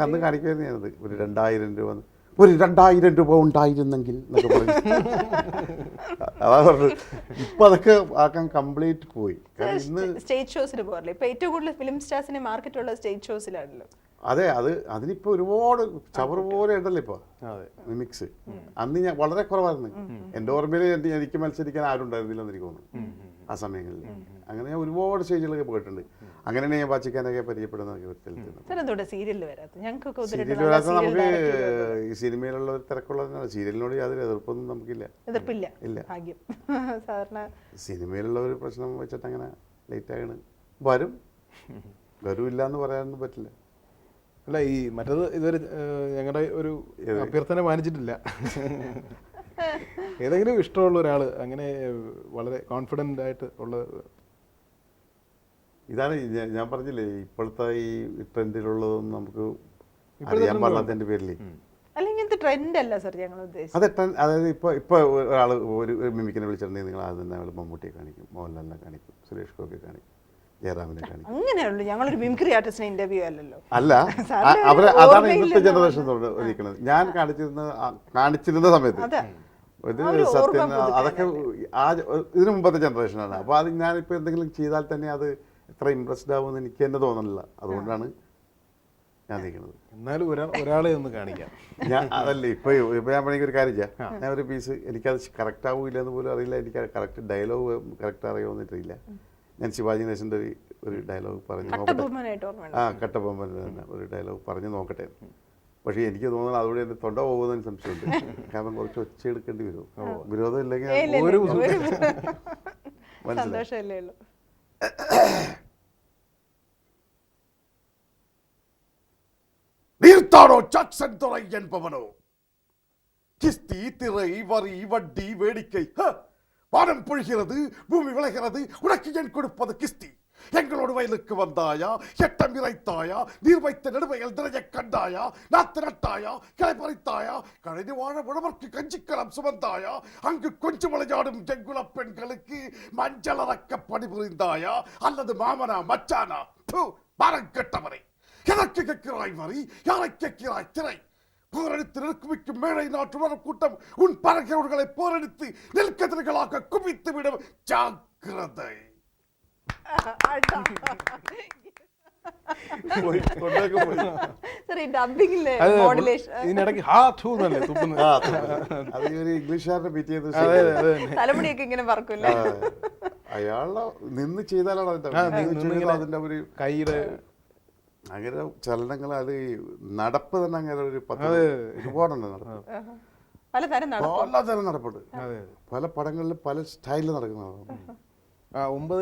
അന്ന് കാണിക്കുമായിരുന്നു ഞാനത്. ഒരു 2000 രൂപ ഉണ്ടായിരുന്നെങ്കിൽ എന്നൊക്കെ പറഞ്ഞു. അതാ പറഞ്ഞത്. ഇപ്പൊ അതൊക്കെ ആക്കാൻ കംപ്ലീറ്റ് പോയി. സ്റ്റേജ് ഷോസിന് പോകാറില്ല. ഇപ്പൊ ഏറ്റവും കൂടുതൽ ഫിലിം സ്റ്റാർസിനെ മാർക്കറ്റുള്ള സ്റ്റേജ് ഷോസിലാണല്ലോ. അതെ, അതിനിപ്പോ ഒരുപാട് ചവർ പോലെ ഉണ്ടല്ലോ ഇപ്പൊ മിമിക്സ്. അന്ന് ഞാൻ വളരെ കുറവായിരുന്നു. എൻ്റെ ഓർമ്മയിൽ എനിക്ക് മത്സരിക്കാൻ ആരും ഉണ്ടായിരുന്നില്ലെന്ന് എനിക്ക് തോന്നുന്നു ആ സമയങ്ങളിൽ. അങ്ങനെ ഞാൻ ഒരുപാട് സ്റ്റേജുകളൊക്കെ പോയിട്ടുണ്ട്. അങ്ങനെയാണ് ഞാൻ പാച്ചിക്കാനൊക്കെ പരിചയപ്പെടുന്നത്. സീരിയൽ വരാത്ത നമുക്ക് ഈ സിനിമയിലുള്ള ഒരു തിരക്കുള്ളതിനാണ്. സീരിയലിനോട് യാതൊരു എതിർപ്പൊന്നും നമുക്കില്ല. ഇല്ല. സിനിമയിലുള്ള ഒരു പ്രശ്നം വെച്ചിട്ട് അങ്ങനെ ലേറ്റ് ആകണം. വരും ഇല്ല എന്ന് പറയാനൊന്നും പറ്റില്ല. അല്ല ഈ മറ്റത് ഇതൊരു ഞങ്ങളുടെ ഒരു അഭ്യർത്ഥന മാനിച്ചിട്ടില്ല. ഏതെങ്കിലും ഇഷ്ടമുള്ള ഒരാൾ അങ്ങനെ വളരെ കോൺഫിഡൻ്റ് ആയിട്ട് ഉള്ള. ഇതാണ് ഞാൻ പറഞ്ഞില്ലേ, ഇപ്പോഴത്തെ ഈ ട്രെൻഡിലുള്ളതൊന്നും നമുക്ക് അറിയാൻ പാടില്ലാത്തതിൻ്റെ പേരിൽ. അല്ല ഇങ്ങനത്തെ ട്രെൻഡ് അല്ല സർ ഞങ്ങൾ ഉദ്ദേശിച്ചത്. അതെ, അതായത് ഇപ്പോൾ ഒരാൾ ഒരു മിമിക്കിനെ വിളിച്ചിട്ടുണ്ടെങ്കിൽ നിങ്ങൾ ആദ്യം തന്നെ അയാൾ മമ്മൂട്ടിയെ കാണിക്കും, മോഹൻലാലിനെ കാണിക്കും, സുരേഷ് ഗോപിയെ കാണിക്കും, ജയറാമിനെ കാണിക്കും. അങ്ങനെയുള്ളൂ. ഞങ്ങളൊരു മിമിക്രി ആർട്ടിസ്റ്റിനെ ഇന്റർവ്യൂ അല്ലല്ലോ. അല്ല, അതാണ് ഇന്നത്തെ ജനറേഷൻ ഇരിക്കുന്നത്. ഞാൻ കാണിച്ചിരുന്ന സമയത്ത് ഇത് സത്യം അതൊക്കെ ഇതിനു മുമ്പത്തെ ജനറേഷനാണ്. അപ്പോൾ അത് ഞാനിപ്പോൾ എന്തെങ്കിലും ചെയ്താൽ തന്നെ അത് എത്ര ഇമ്പ്രസ്ഡ് ആവുമെന്ന് എനിക്ക് തന്നെ തോന്നുന്നില്ല. അതുകൊണ്ടാണ് ഞാൻ നിൽക്കുന്നത്. എന്നാലും ഒരാളെ ഒന്ന് കാണിക്കാം. ഞാൻ അതല്ലേ ഇപ്പോൾ ഞാൻ പണിക്ക് ഒരു കാര്യം ചെയ്യാം. ഞാൻ ഒരു പീസ് എനിക്കത് കറക്റ്റ് ആവില്ല എന്ന് പോലും അറിയില്ല. എനിക്ക് കറക്റ്റ് ഡയലോഗ് കറക്റ്റ് അറിയുമെന്നിട്ടില്ല. ഞാൻ ശിവാജി ഗണേശൻ്റെ ഒരു ഡയലോഗ് പറഞ്ഞു നോക്കട്ടെ. കട്ടബൊമ്മൻ തന്നെ ഒരു ഡയലോഗ് പറഞ്ഞു നോക്കട്ടെ. പക്ഷേ എനിക്ക് തോന്നുന്നത് അതുകൂടി എൻ്റെ തൊണ്ട പോകുന്നതിന് സംശയമുണ്ട്. കാരണം കുറച്ച് ഒച്ച എടുക്കേണ്ടി വരും. വിരോധം ഇല്ലെങ്കിൽ സന്തോഷമല്ലേ ഉള്ളൂ. நீர்த்தானோ ஜாக்சன் துறை என்பவனோ கிஸ்தி திரை வரி வட்டி வேடிக்கை வானம் பொழிகிறது, பூமி விளைகிறது, உனக்கு என் கொடுப்பது கிஸ்தி. எங்களோடு வயலுக்கு வந்தாயா, எட்டம் இறைத்தாயா, நீர் வைத்த நெடுமையில் நிறைய கண்டாயா, நாத்து நட்டாயா, கிளை பறித்தாயா, கழனி வாழ உழவர்க்கு கஞ்சிக்கலம் சுமந்தாயா, அங்கு கொஞ்சம் விளையாடும் எங்குல பெண்களுக்கு மஞ்சள் அறக்க பணிபுரிந்தாயா, அல்லது மாமனா மச்சானா மரம் கெட்டவரை எதற்கு கேட்கிறாய் வரி, யாரை கேட்கிறாய் திரை? போரடித்து நெருக்குவிக்கும் மேடை நாட்டு உணர் கூட்டம் உன் பறக்கிறவர்களை போரடித்து நெல்கதிர்களாக குவித்து விடும். ஜாக்கிரதை. ഇതിനിടയ്ക്ക് ഇംഗ്ലീഷുകാരുടെ ബീറ്റ് ചെയ്ത് തലമുടിയൊക്കെ ഇങ്ങനെ പറക്കൂല്ലേ. അയാളുടെ നിന്ന് ചെയ്താലാണ് അതിന്റെ ഒരു കൈയുടെ അങ്ങനെ ചലനങ്ങൾ. അത് നടപ്പ് തന്നെ അങ്ങനെ ഒരു ഒരുപാടുണ്ട് നടപ്പ്. പലതരം നടപ്പുണ്ട്. പല പടങ്ങളിലും പല സ്റ്റൈലിൽ നടക്കുന്നതാണ്. 9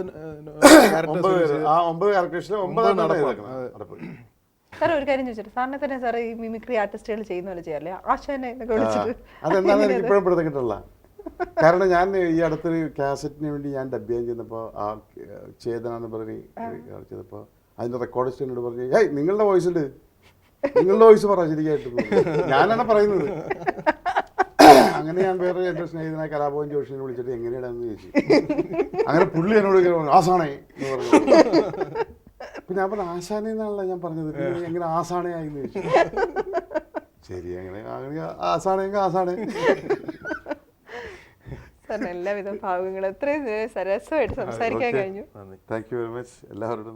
സാർ ഒരു കാര്യം ചോദിച്ചിട്ട് സാറിനെ തന്നെ സാർ ഈ മിമിക്രി ആർട്ടിസ്റ്റുകൾ ചെയ്യുന്ന പോലെ ചെയ്യാറില്ലേ? ആശാനെ വിളിച്ചിട്ട് അതെന്താണെന്ന് എനിക്ക് ഇപ്പോഴും പെടുത്തിട്ടില്ല. കാരണം ഞാൻ ഈ അടുത്തൊരു കാസറ്റിന് വേണ്ടി ഞാൻ ഡബ് ചെയ്യാൻ ചെന്നപ്പോൾ ആ ചേതന എന്ന് പറഞ്ഞ് ചെയ്തപ്പോൾ അതിൻ്റെ റെക്കോർഡിസ്റ്റ് എന്നോട് പറഞ്ഞു, ഏയ് നിങ്ങളുടെ വോയിസ് ഉണ്ട്, നിങ്ങളുടെ വോയിസ് പറ ശരിയായിട്ട്. ഞാനാണ് പറയുന്നത്. അങ്ങനെ ഞാൻ വേറെ എൻ്റെ സ്നേഹിതനായ കലാഭവൻ ജോഷിനെ വിളിച്ചിട്ട് എങ്ങനെയാണെന്ന് ചോദിച്ചു. അങ്ങനെ പുള്ളി എന്നോട് ആസാണേ എന്ന് പറഞ്ഞു. പിന്നെ ഞാൻ പറഞ്ഞു ആശാനെ എന്നാണല്ലോ ഞാൻ പറഞ്ഞത്, എങ്ങനെ ആസാണേ ആയി എന്ന് ചോദിച്ചു. ശരി, അങ്ങനെ ആസാണെങ്കിൽ ആസാണേ. എല്ലാവിധ ഭാവങ്ങളും എത്രയും രസമായിട്ട് സംസാരിക്കാൻ കഴിഞ്ഞു. താങ്ക് യു വെരി മച്ച് എല്ലാവരോടും.